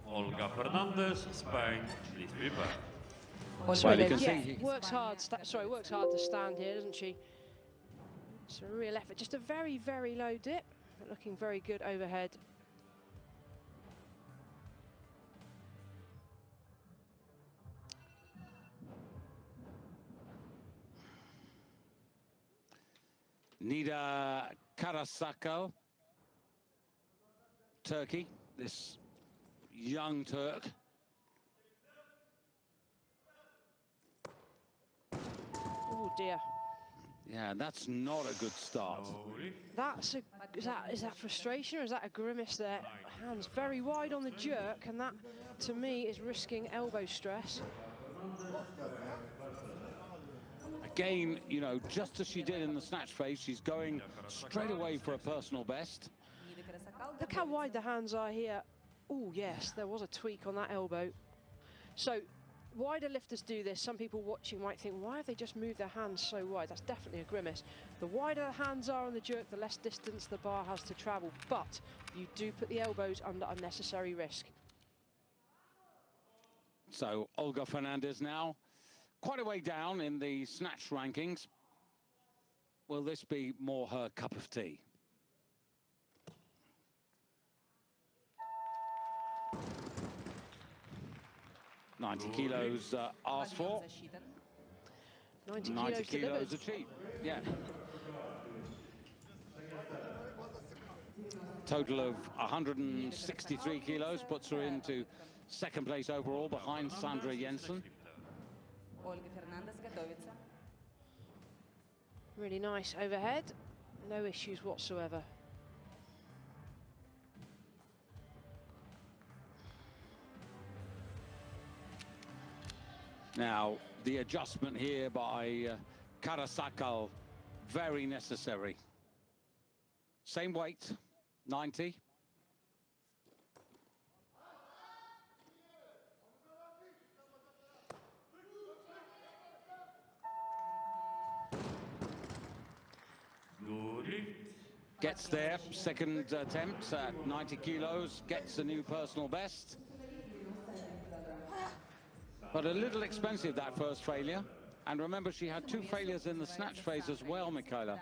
Olga Fernandez, Spain, please prepare. Well, you can see Works hard to stand here, doesn't she? It's a real effort. Just a very, very low dip, but looking very good overhead. Nida Karasakal, Turkey, this young Turk. Oh dear. Yeah, that's not a good start. Is that frustration or is that a grimace there? Hands very wide on the jerk, and that to me is risking elbow stress. Again, you know, just as she did in the snatch phase, she's going straight away for a personal best. Look how wide the hands are here. Oh yes, there was a tweak on that elbow. So wider lifters do this. Some people watching might think, why have they just moved their hands so wide? That's definitely a grimace. The wider the hands are on the jerk, the less distance the bar has to travel, but you do put the elbows under unnecessary risk. So Olga Fernandez now quite a way down in the snatch rankings. Will this be more her cup of tea? $90 kilos asked for. 90 kilos achieved. Yeah. Total of 163 kilos puts her into second place overall behind Sandra Jensen. Olga Fernandez готовится. Really nice overhead. No issues whatsoever. Now, the adjustment here by Karasakal, very necessary. Same weight, 90. Good lift. Gets there, second attempt at 90 kilos, gets a new personal best. But a little expensive, that first failure. And remember, she had 2 failures in the snatch phase as well, Michaela.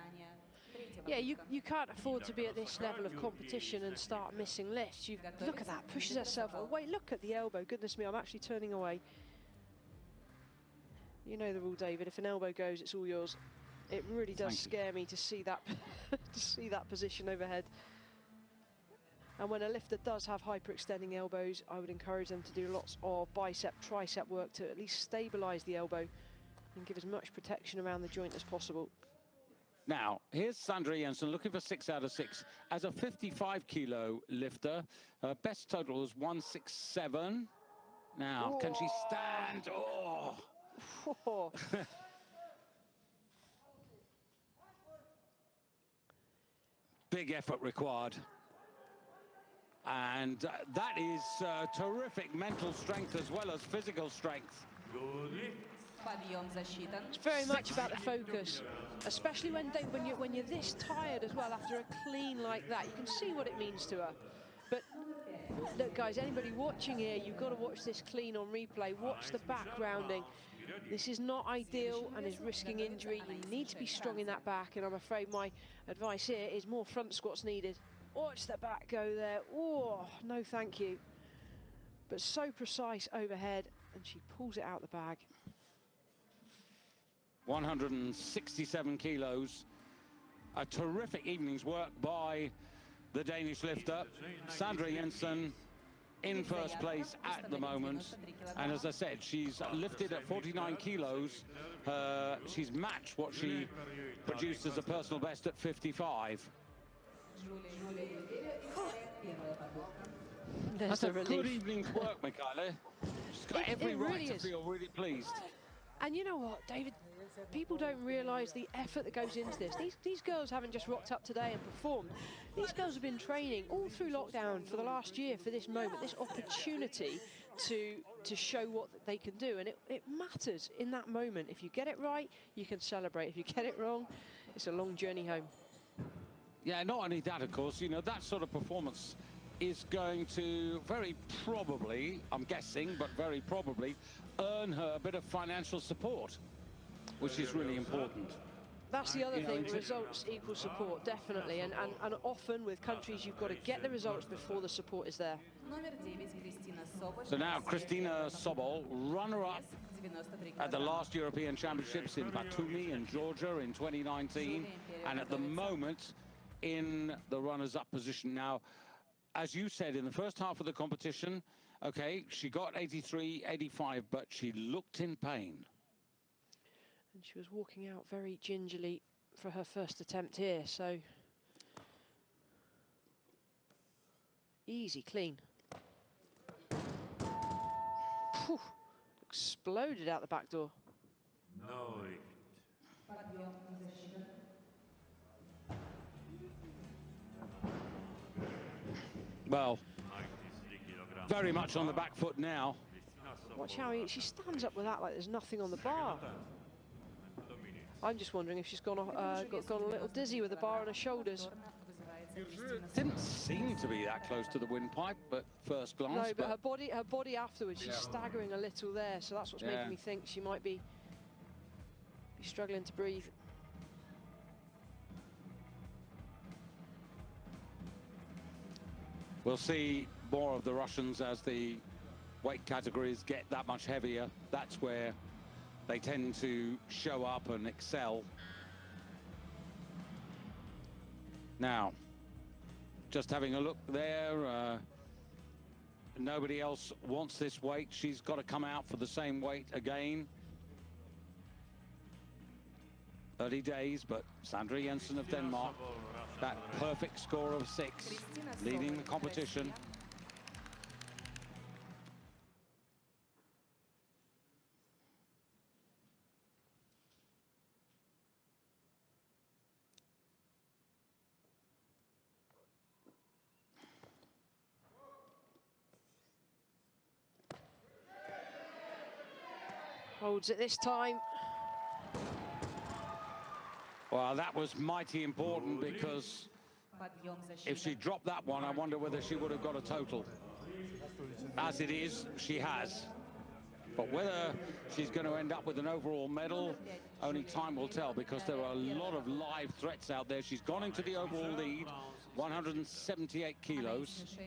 Yeah, you can't afford to be at this level of competition and start missing lifts. Look at that, pushes herself away. Look at the elbow. Goodness me, I'm actually turning away. You know the rule, David. If an elbow goes, it's all yours. It really does scare me to see that to see that position overhead. And when a lifter does have hyperextending elbows, I would encourage them to do lots of bicep, tricep work to at least stabilize the elbow and give as much protection around the joint as possible. Now, here's Sandra Jensen looking for 6 out of 6. As a 55-kilo lifter, her best total is 167. Now, can she stand? Oh! Big effort required. And that is terrific mental strength as well as physical strength. It's very much about the focus, especially when you're this tired as well after a clean like that. You can see what it means to her. But look, guys, anybody watching here, you've got to watch this clean on replay. Watch the back rounding. This is not ideal and is risking injury. You need to be strong in that back, and I'm afraid my advice here is more front squats needed. Watch the back go there. Oh, no thank you. But so precise overhead, and she pulls it out the bag. 167 kilos. A terrific evening's work by the Danish lifter, Sandra Jensen, in first place at the moment. And as I said, she's lifted at 49 kilos. She's matched what she produced as a personal best at 55. That's a good evening's work, Michaela. She's got every right to feel really pleased. And you know what, David? People don't realise the effort that goes into this. These girls haven't just rocked up today and performed. These girls have been training all through lockdown for the last year for this moment, this opportunity to show what they can do. And it matters in that moment. If you get it right, you can celebrate. If you get it wrong, it's a long journey home. Yeah, not only that, of course, you know, that sort of performance is going to very probably, I'm guessing, but very probably, earn her a bit of financial support, which is really important. That's the other thing, results equal support, definitely. And often with countries, you've got to get the results before the support is there. So now Christina Sobel, runner-up at the last European Championships in Batumi in Georgia in 2019, and at the moment in the runners-up position. Now, as you said, in the first half of the competition, okay, she got 83, 85, but she looked in pain. And she was walking out very gingerly for her first attempt here, so easy, clean. Whew. Exploded out the back door. No. Well, very much on the back foot now. Watch how she stands up with that like there's nothing on the bar. I'm just wondering if she's gone a little dizzy with the bar on her shoulders. Didn't seem to be that close to the windpipe, but first glance. No, but her body afterwards, she's staggering a little there, so that's what's making me think she might be struggling to breathe. We'll see more of the Russians as the weight categories get that much heavier. That's where they tend to show up and excel. Now, just having a look there, nobody else wants this weight. She's got to come out for the same weight again. Early days, but Sandra Jensen of Denmark, that perfect score of 6, leading the competition. Holds it this time. Well, that was mighty important, because if she dropped that one, I wonder whether she would have got a total. As it is, she has. But whether she's going to end up with an overall medal, only time will tell, because there are a lot of live threats out there. She's gone into the overall lead, 178 kilos.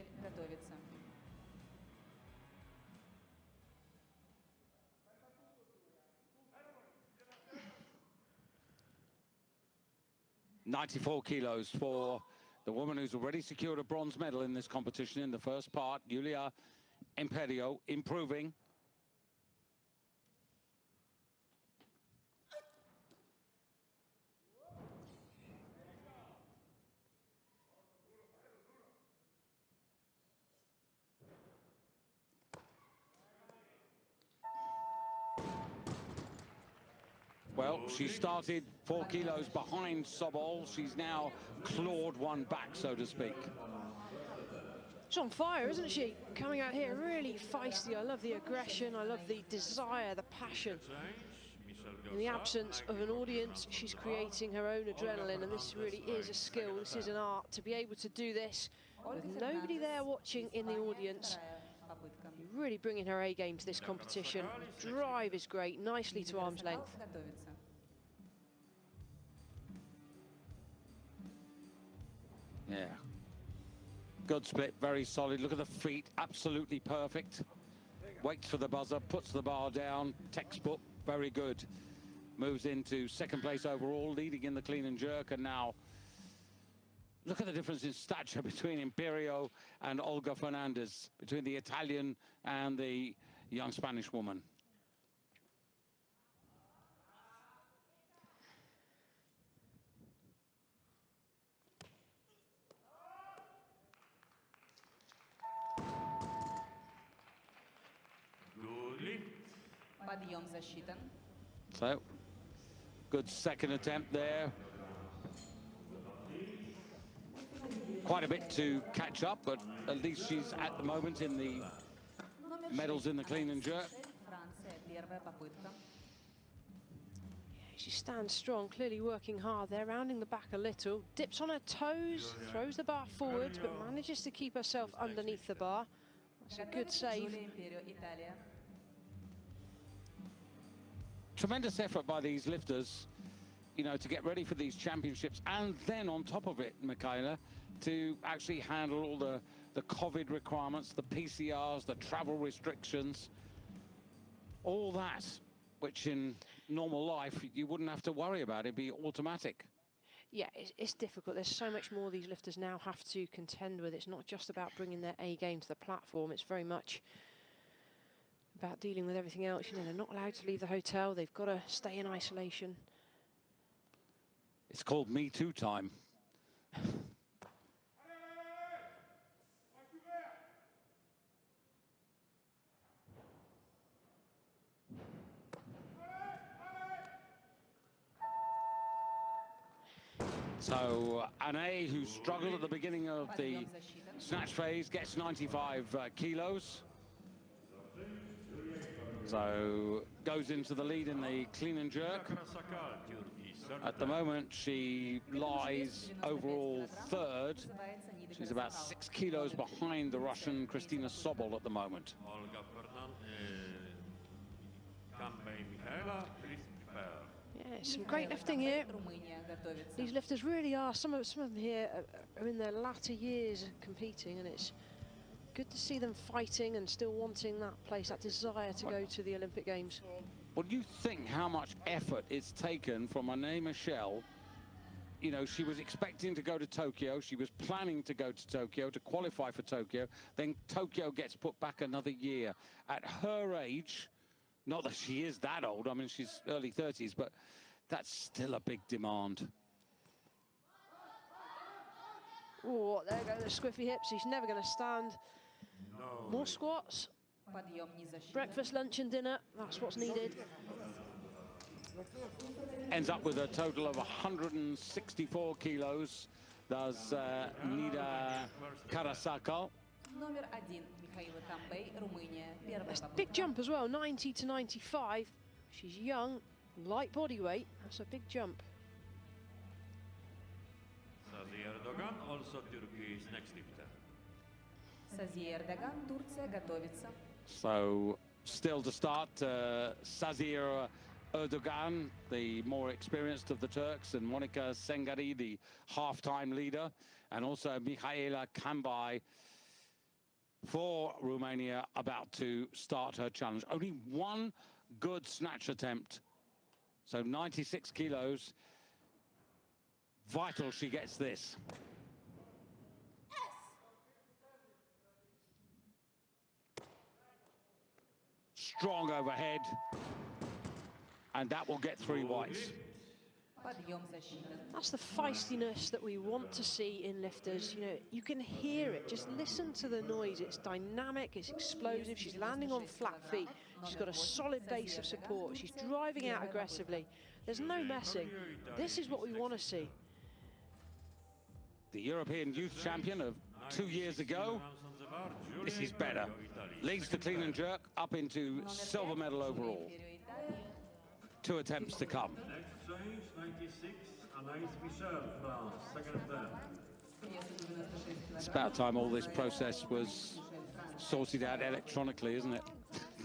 94 kilos for the woman who's already secured a bronze medal in this competition in the first part, Julia Imperio, improving. Well, she started 4 kilos behind Sobol. She's now clawed one back, so to speak. She's on fire, isn't she? Coming out here really feisty. I love the aggression. I love the desire, the passion. In the absence of an audience, she's creating her own adrenaline, and this really is a skill. This is an art, to be able to do this with nobody there watching in the audience. Really bringing her A game to this competition. Drive is great, nicely to arm's length. Yeah. Good split, very solid. Look at the feet, absolutely perfect. Waits for the buzzer, puts the bar down, textbook, very good. Moves into second place overall, leading in the clean and jerk, and now look at the difference in stature between Imperio and Olga Fernandez, between the Italian and the young Spanish woman. So, good second attempt there. Quite a bit to catch up, but at least she's at the moment in the medals in the clean and jerk. She stands strong, clearly working hard there, rounding the back a little. Dips on her toes, throws the bar forwards, but manages to keep herself underneath the bar. That's a good save. Tremendous effort by these lifters, you know, to get ready for these championships, and then on top of it, Michaela, to actually handle all the COVID requirements, the PCRs, the travel restrictions, all that, which in normal life you wouldn't have to worry about. It'd be automatic. Yeah, it's difficult. There's so much more these lifters now have to contend with. It's not just about bringing their A game to the platform. It's very much about dealing with everything else. You know, they're not allowed to leave the hotel. They've got to stay in isolation. It's called Me Too time. So Anne, who struggled at the beginning of the snatch phase, gets 95 kilos. So goes into the lead in the clean and jerk. At the moment, she lies overall third. She's about 6 kilos behind the Russian Christina Sobel at the moment. Yeah, some great lifting here. These lifters really are, some of them here are in their latter years competing, and it's good to see them fighting and still wanting that place, that desire to go to the Olympic Games. Well, you think how much effort it's taken from Anne Michel. You know, she was expecting to go to Tokyo. She was planning to go to Tokyo, to qualify for Tokyo. Then Tokyo gets put back another year. At her age, not that she is that old, I mean, she's early 30s, but that's still a big demand. Oh, there go the squiffy hips. He's never going to stand. No. More squats. Breakfast, lunch and dinner. That's what's needed. Ends up with a total of 164 kilos. Does Nida Karasako. That's a big jump as well, 90 to 95. She's young, light body weight. That's a big jump. Sazi Erdogan, also Turkey's next lifter. So, still to start, Sazir Erdogan, the more experienced of the Turks, and Monica Tsengari, the half-time leader, and also Mihaela Kambai for Romania, about to start her challenge. Only one good snatch attempt. So 96 kilos. Vital she gets this. Strong overhead. And that will get 3 whites. That's the feistiness that we want to see in lifters. You know, you can hear it. Just listen to the noise. It's dynamic, it's explosive. She's landing on flat feet. She's got a solid base of support. She's driving out aggressively. There's no messing. This is what we want to see. The European Youth Champion of 2 years ago. This is better. Leads the clean and jerk up into silver medal overall. 2 attempts to come. Next change, 96, Anaïs Michel, France, second attempt. It's about time all this process was sorted out electronically, isn't it?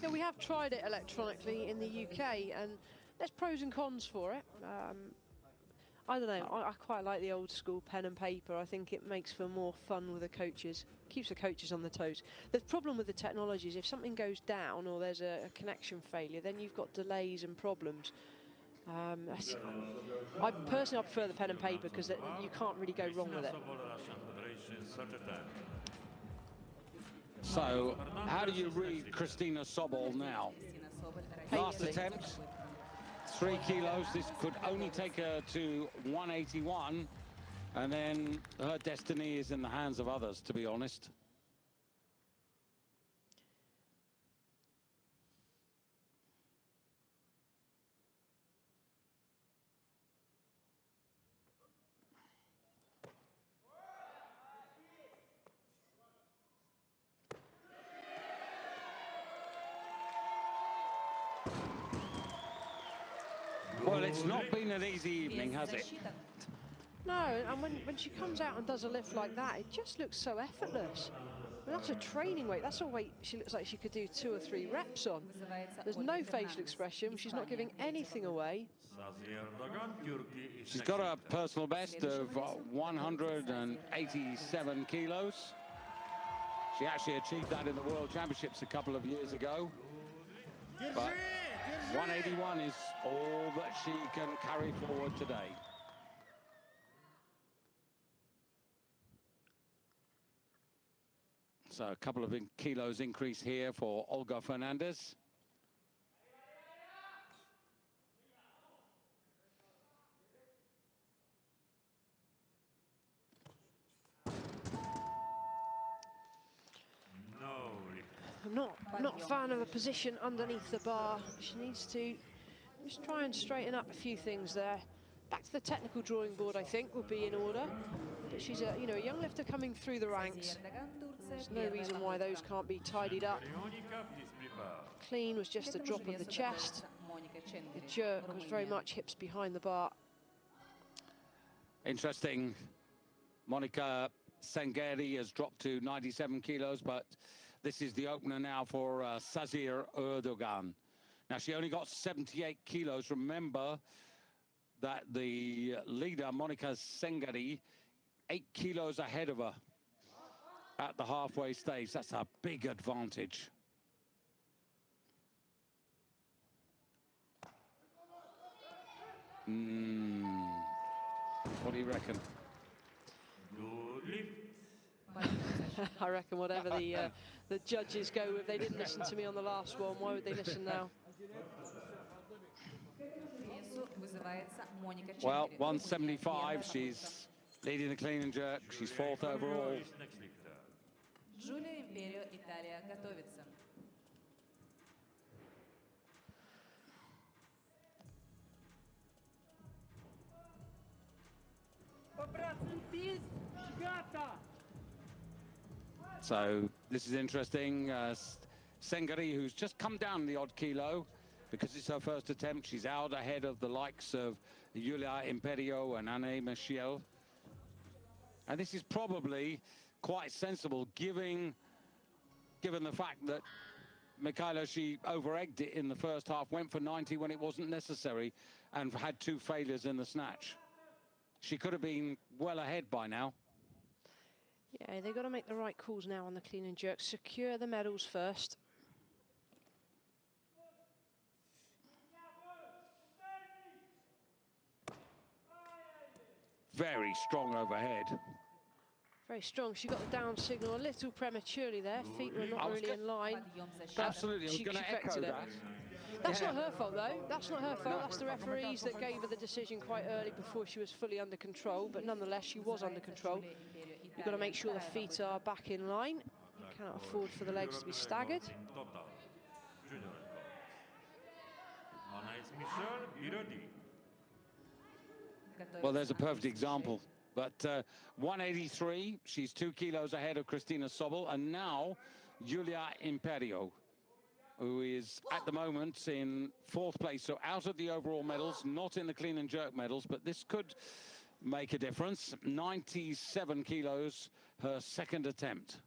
Yeah, we have tried it electronically in the UK, and there's pros and cons for it. I don't know, I quite like the old school pen and paper. I think it makes for more fun with the coaches, keeps the coaches on the toes. The problem with the technology is if something goes down or there's a connection failure, then you've got delays and problems. I personally prefer the pen and paper because you can't really go wrong with it. So, how do you read Christina Sobel now? Last attempt. 3 kilos, this could only take her to 181, and then her destiny is in the hands of others, to be honest. Well, it's not been an easy evening, has it? No, and when she comes out and does a lift like that, it just looks so effortless. I mean, that's a training weight. That's a weight she looks like she could do 2 or 3 reps on. There's no facial expression. She's not giving anything away. She's got a personal best of 187 kilos. She actually achieved that in the World Championships a couple of years ago. But 181 is all that she can carry forward today. So a couple of kilos increase here for Olga Fernandez. I'm not a fan of the position underneath the bar. She needs to just try and straighten up a few things there. Back to the technical drawing board, I think, would be in order. But she's a young lifter coming through the ranks. There's no reason why those can't be tidied up. Clean was just a drop of the chest. The jerk was very much hips behind the bar. Interesting. Monica Tsengari has dropped to 97 kilos, but this is the opener now for Sazir Erdogan. Now, she only got 78 kilos. Remember that the leader, Monica Tsengari, 8 kilos ahead of her at the halfway stage. That's a big advantage. What do you reckon? Good lift. I reckon whatever the judges go with, they didn't listen to me on the last one. Why would they listen now? Well, 175, she's leading the clean and jerk. She's fourth overall. Джулия Империо, Италия, готовится. So this is interesting. Tsengari, who's just come down the odd kilo because it's her first attempt. She's out ahead of the likes of Julia Imperio and Anne Michel. And this is probably quite sensible, given the fact that Michaela, she over-egged it in the first half, went for 90 when it wasn't necessary, and had two failures in the snatch. She could have been well ahead by now. Yeah, they've got to make the right calls now on the clean and jerk. Secure the medals first. Very strong overhead. Very strong. She got the down signal a little prematurely there. Feet were not really in line. Absolutely, I was going to echo that. That's not her fault, though. That's not her fault. That's the referees that gave her the decision quite early before she was fully under control. But nonetheless, she was under control. You've got to make sure the feet are back in line. You cannot afford for the legs to be staggered. Well, there's a perfect example. But 183, she's 2 kilos ahead of Christina Sobel. And now Julia Imperio, who is at the moment in 4th place. So out of the overall medals, not in the clean and jerk medals, but this could make a difference. 97 kilos, her second attempt.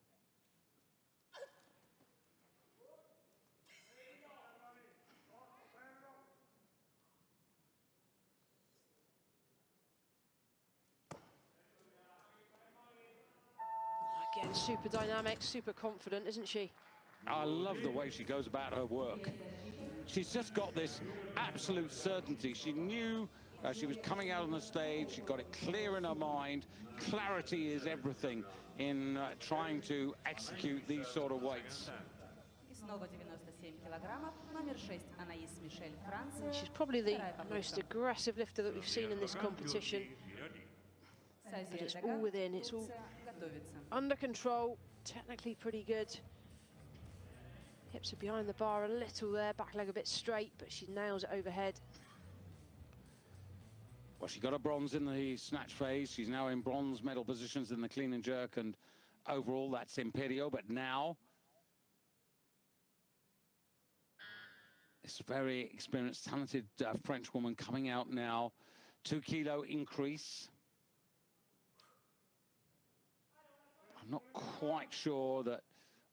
Again, super dynamic, super confident, isn't she? I love the way she goes about her work. She's just got this absolute certainty. She knew she was coming out on the stage. She got it clear in her mind. Clarity is everything in trying to execute these sort of weights. She's probably the most aggressive lifter that we've seen in this competition. But it's all within, it's all under control, technically pretty good. Hips are behind the bar a little there, back leg a bit straight, but she nails it overhead. Well, she got a bronze in the snatch phase. She's now in bronze medal positions in the clean and jerk, and overall that's Imperio. But now, this very experienced, talented French woman coming out now. 2 kilo increase. I'm not quite sure that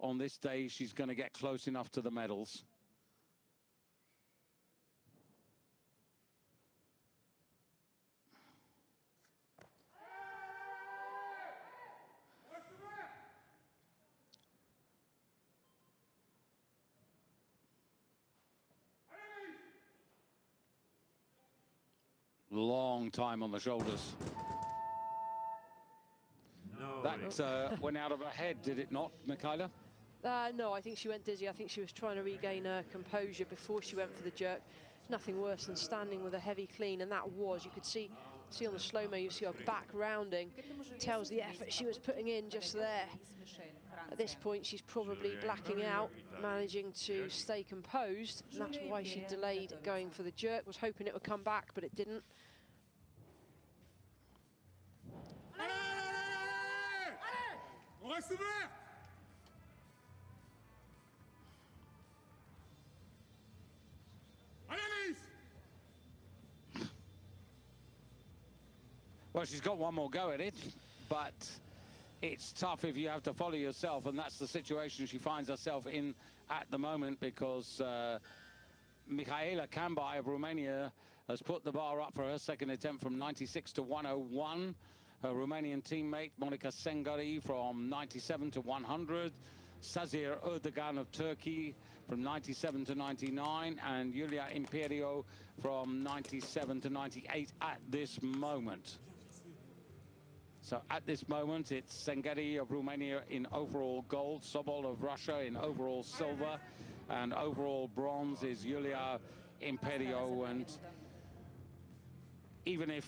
on this day she's going to get close enough to the medals. Long time on the shoulders. That went out of her head, did it not, Michaela? No, I think she went dizzy. I think she was trying to regain her composure before she went for the jerk. It's nothing worse than standing with a heavy clean, and that was, you could see on the slow-mo, you see her back rounding. Tells the effort she was putting in just there. At this point, she's probably blacking out, managing to stay composed, and that's why she delayed going for the jerk. Was hoping it would come back, but it didn't. Well, she's got one more go at it, but it's tough if you have to follow yourself, and that's the situation she finds herself in at the moment, because Mihaela Cambai of Romania has put the bar up for her second attempt from 96 to 101. Her Romanian teammate, Monica Tsengari, from 97 to 100. Sazir Erdogan of Turkey from 97 to 99, and Julia Imperio from 97 to 98 at this moment. So at this moment, it's Tsengari of Romania in overall gold, Sobol of Russia in overall silver, and overall bronze is Julia Imperio. And even if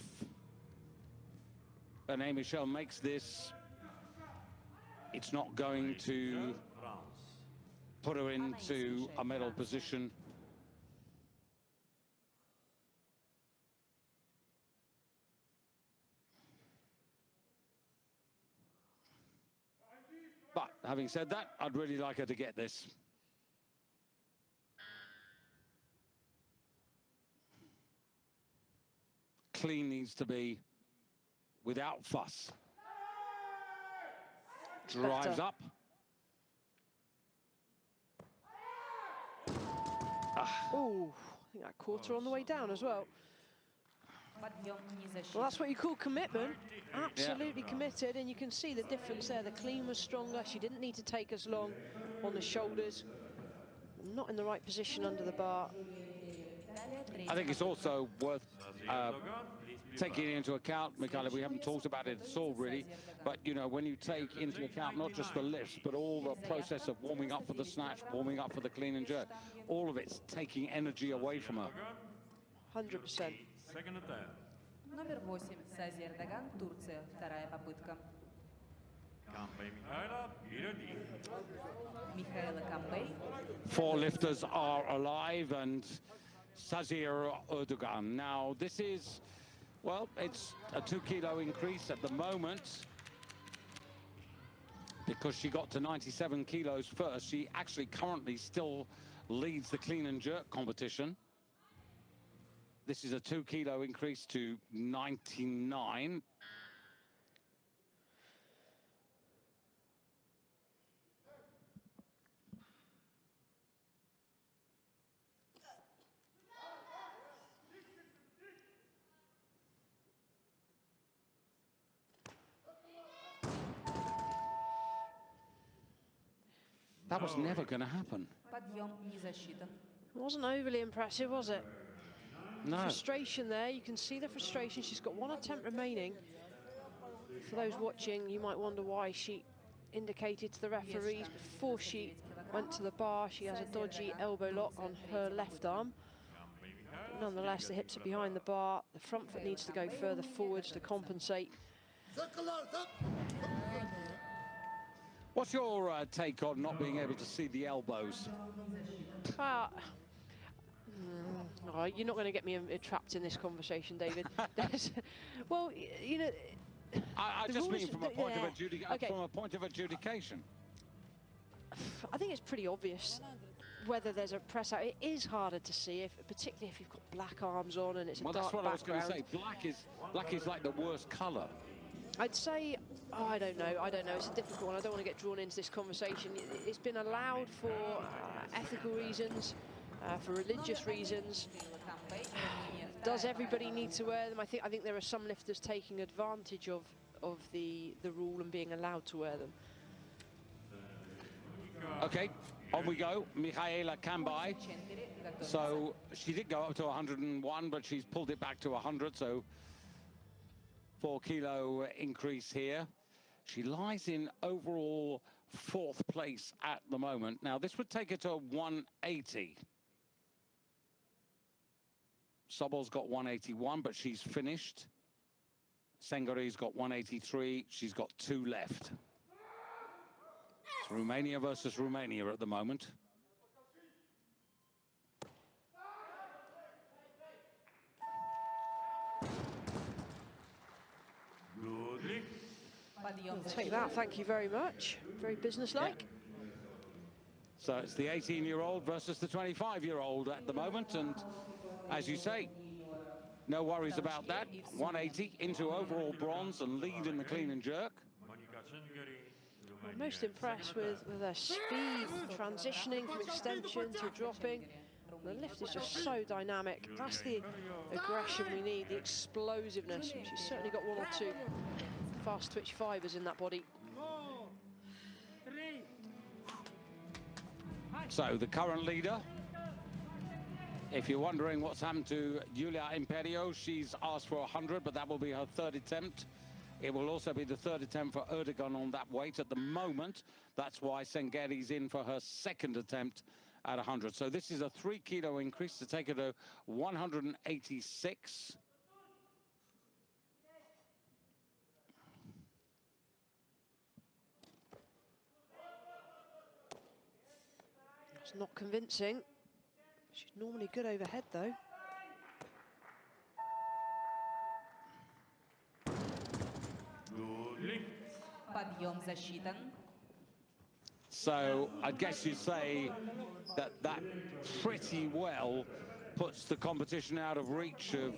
Anae Michel makes this, it's not going to put her into a medal position. But having said that, I'd really like her to get this. Clean needs to be without fuss. Drives up. Oh, I think that caught her on the way down as well. Well, that's what you call commitment. Absolutely committed, and you can see the difference there. The clean was stronger. She didn't need to take as long on the shoulders. Not in the right position under the bar. I think it's also worth taking into account, Michaela, we haven't talked about it at all really, but you know, when you take into account not just the lifts, but all the process of warming up for the snatch, warming up for the clean and jerk, all of it's taking energy away from her. 100%. Номер 8, Сази Эрдоган, Турция, вторая попытка. Михаила Камбей. 4 lifters are alive, and Sazir Erdogan. Now, this is, well, it's a 2 kilo increase at the moment. Because she got to 97 kilos first, she actually currently still leads the clean and jerk competition. This is a 2 kilo increase to 99. That was never going to happen. It wasn't overly impressive, was it? No. Frustration there, you can see the frustration. She's got 1 attempt remaining. For those watching, you might wonder why she indicated to the referees before she went to the bar she has a dodgy elbow lock on her left arm. But nonetheless, the hips are behind the bar. The front foot needs to go further forwards to compensate. What's your take on not being able to see the elbows? Oh, you're not going to get me trapped in this conversation, David. Well, you know... I just mean from a point of adjudication. I think it's pretty obvious whether there's a press out. It is harder to see, particularly if you've got black arms on and it's a dark background. Well, that's what I was going to say. Black is like the worst colour. I'd say, I don't know. It's a difficult one. I don't want to get drawn into this conversation. It's been allowed for ethical reasons, for religious reasons. Does everybody need to wear them? I think there are some lifters taking advantage of the rule and being allowed to wear them. Okay, on we go. Michaela Kambai. So she did go up to 101, but she's pulled it back to 100. So 4 kilo increase here. She lies in overall 4th place at the moment. Now, this would take her to 180. Sobel's got 181, but she's finished. Tsengari's got 183. She's got 2 left. It's Romania versus Romania at the moment. I'll take that, thank you very much. Very businesslike. Yeah. So it's the 18-year-old versus the 25-year-old at the moment, and as you say, no worries about that. 180 into overall bronze and lead in the clean and jerk. I'm most impressed with her speed, transitioning from extension to dropping. The lift is just so dynamic. That's the aggression we need, the explosiveness. She's certainly got 1 or 2 fast twitch fibers in that body. So the current leader, if you're wondering what's happened to Julia Imperio, she's asked for 100, but that will be her 3rd attempt. It will also be the 3rd attempt for Erdogan on that weight at the moment. That's why Tsengari's in for her 2nd attempt at 100. So this is a 3 kilo increase to take her to 186. It's not convincing. She's normally good overhead, though. Подъем засчитан. So I guess you'd say that that pretty well puts the competition out of reach of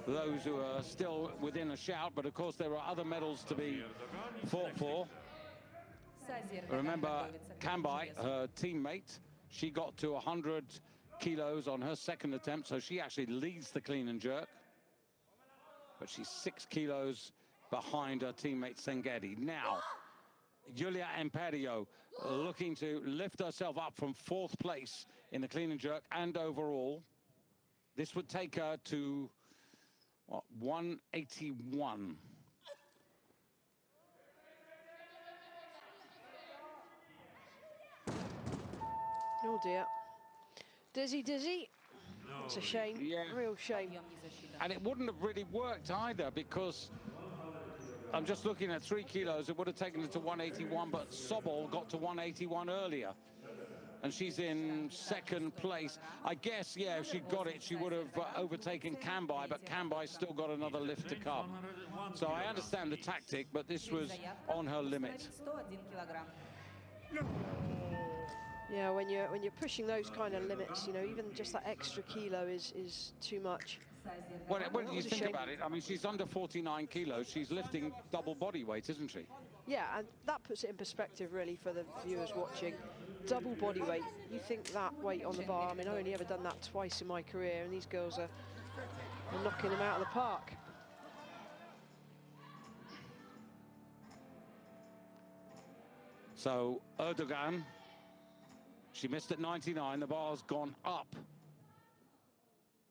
those who are still within a shout, but of course there are other medals to be fought for. Remember, Kambai, her teammate, she got to 100 kilos on her second attempt, so she actually leads the clean and jerk. But she's 6 kilos behind her teammate Tsengari. Now, Julia Imperio looking to lift herself up from 4th place in the clean and jerk and overall. This would take her to, what, 181. Oh dear. Dizzy, dizzy. It's a shame, Yeah. real shame. And it wouldn't have really worked either, because I'm just looking at 3 kilos. It would have taken her to 181, but Sobel got to 181 earlier. And she's in 2nd place. I guess, yeah, if she'd got it, she would have overtaken Kambai, but Kambai's still got another lift to come. So I understand the tactic, but this was on her limit. Yeah, when you're pushing those kind of limits, you know, even just that extra kilo is too much. When you think about it, I mean, she's under 49 kilos. She's lifting double body weight, isn't she? Yeah, and that puts it in perspective, really, for the viewers watching. Double body weight. You think that weight on the bar. I mean, I've only ever done that twice in my career, and these girls are knocking them out of the park. So, Erdogan, she missed at 99. The bar's gone up.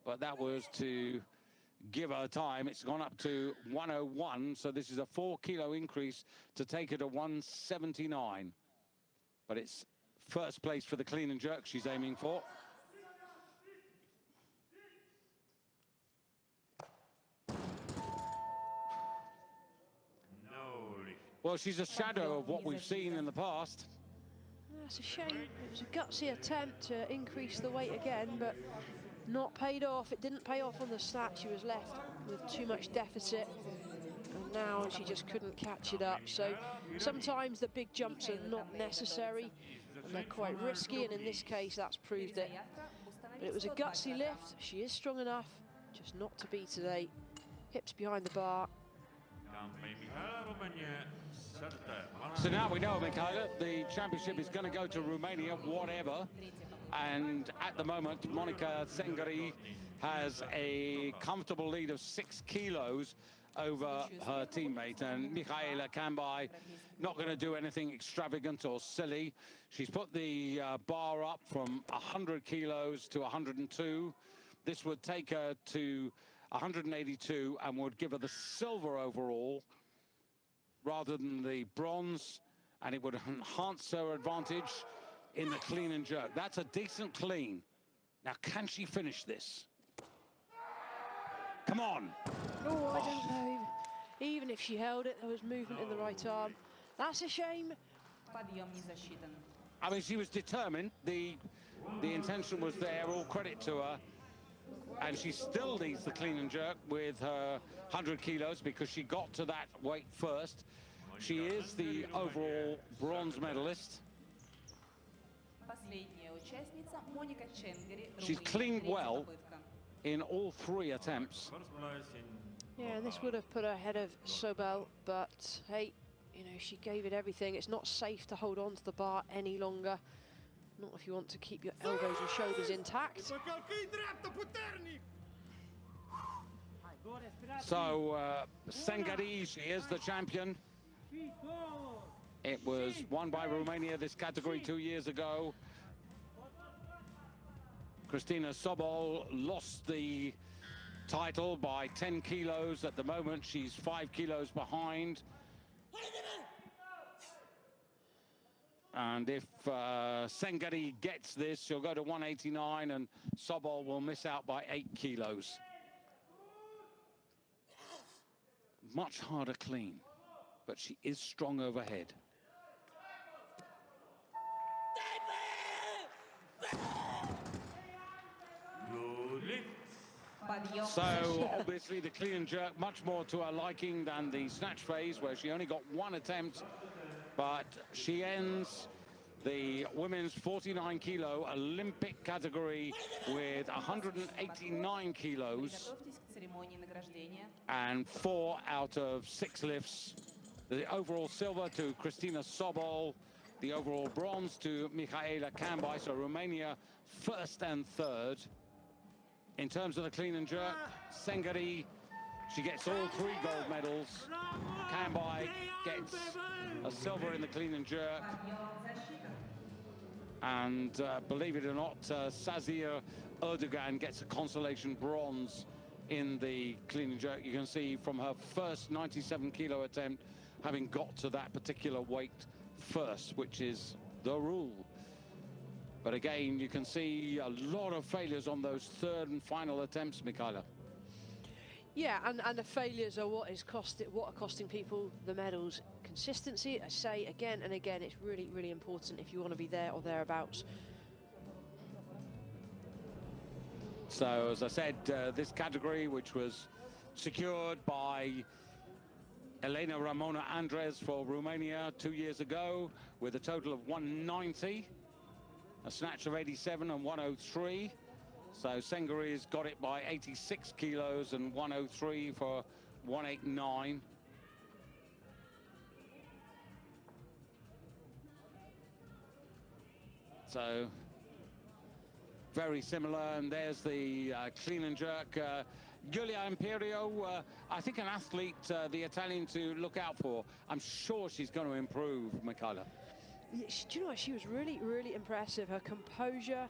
But that was to give her time. It's gone up to 101, so this is a 4 kilo increase to take her to 179. But it's 1st place for the clean and jerk she's aiming for. Well, she's a shadow of what we've seen in the past. That's a shame. It was a gutsy attempt to increase the weight again, but not paid off. It didn't pay off on the snatch. She was left with too much deficit, and now she just couldn't catch it up. So sometimes the big jumps are not necessary, and they're quite risky, and in this case that's proved it. But it was a gutsy lift. She is strong enough, just not to be today. Hips behind the bar. So now we know, Michaela, the championship is going to go to Romania, whatever. And at the moment, Monica Tsengari has a comfortable lead of 6 kilos over her teammate. And Michaela Kambai not going to do anything extravagant or silly. She's put the bar up from 100 kilos to 102. This would take her to 182 and would give her the silver overall rather than the bronze, and it would enhance her advantage in the clean and jerk. That's a decent clean. Now, can she finish this? Come on. Oh, I don't know. Even if she held it, there was movement in the right arm. That's a shame. I mean, she was determined. The intention was there. All credit to her. And she still leads the clean and jerk with her 100 kilos because she got to that weight first. She is the overall bronze medalist. She's cleaned well in all 3 attempts. Yeah, and this would have put her ahead of Sobel, but hey, you know, she gave it everything. It's not safe to hold on to the bar any longer. Not if you want to keep your elbows and shoulders intact. So, Tsengari, she is the champion. It was won by Romania, this category, 2 years ago. Christina Sobel lost the title by 10 kilos. At the moment, she's 5 kilos behind. And if Tsengari gets this, she'll go to 189, and Sobel will miss out by 8 kilos. Much harder clean, but she is strong overhead. So obviously the clean and jerk much more to her liking than the snatch phase, where she only got one attempt, but she ends the women's 49 kilo Olympic category with 189 kilos and 4 out of 6 lifts. The overall silver to Christina Sobel, the overall bronze to Mihaela Cambai, so Romania first and third. In terms of the clean and jerk, Tsengari, she gets all 3 gold medals. Cambai gets a silver in the clean and jerk. And believe it or not, Sazir Erdogan gets a consolation bronze in the clean and jerk. You can see from her first 97 kilo attempt, having got to that particular weight first, which is the rule. But again, you can see a lot of failures on those third and final attempts, Michaela. Yeah, and the failures are what are costing people the medals. Consistency, I say again and again, it's really, really important if you want to be there or thereabouts. So, as I said, this category, which was secured by Elena Ramona Andres for Romania 2 years ago, with a total of 190, a snatch of 87 and 103. So Tsengari's got it by 86 kilos and 103 for 189. So very similar, and there's the clean and jerk. Giulia Imperio, I think an athlete, the Italian to look out for. I'm sure she's going to improve, Michaela. Yeah, do you know what? She was really, really impressive. Her composure,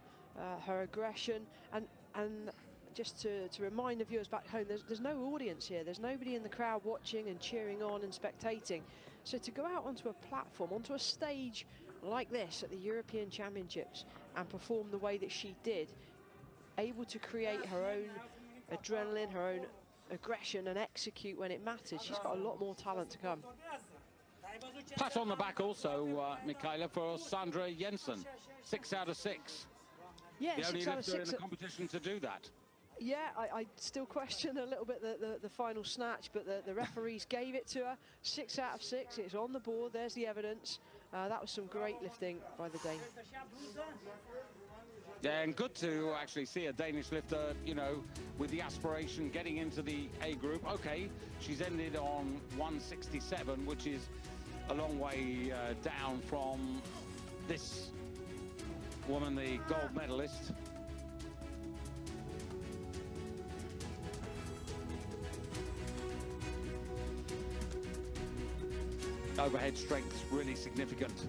her aggression, and just to remind the viewers back home, there's no audience here. There's nobody in the crowd watching and cheering on and spectating. So to go out onto a platform, onto a stage like this at the European Championships and perform the way that she did, able to create her own adrenaline, her own aggression, and execute when it matters. She's got a lot more talent to come. Pat on the back also, Michaela, for Sandra Jensen. 6 out of 6. Yeah, the only 6 out of 6 in the competition to do that. Yeah, I still question a little bit the final snatch, but the referees gave it to her. 6 out of 6, it's on the board, there's the evidence. That was some great lifting by the Dane. Yeah, and good to actually see a Danish lifter, you know, with the aspiration getting into the A group. Okay, she's ended on 167, which is a long way down from this woman, the gold medalist. Overhead strength really significant.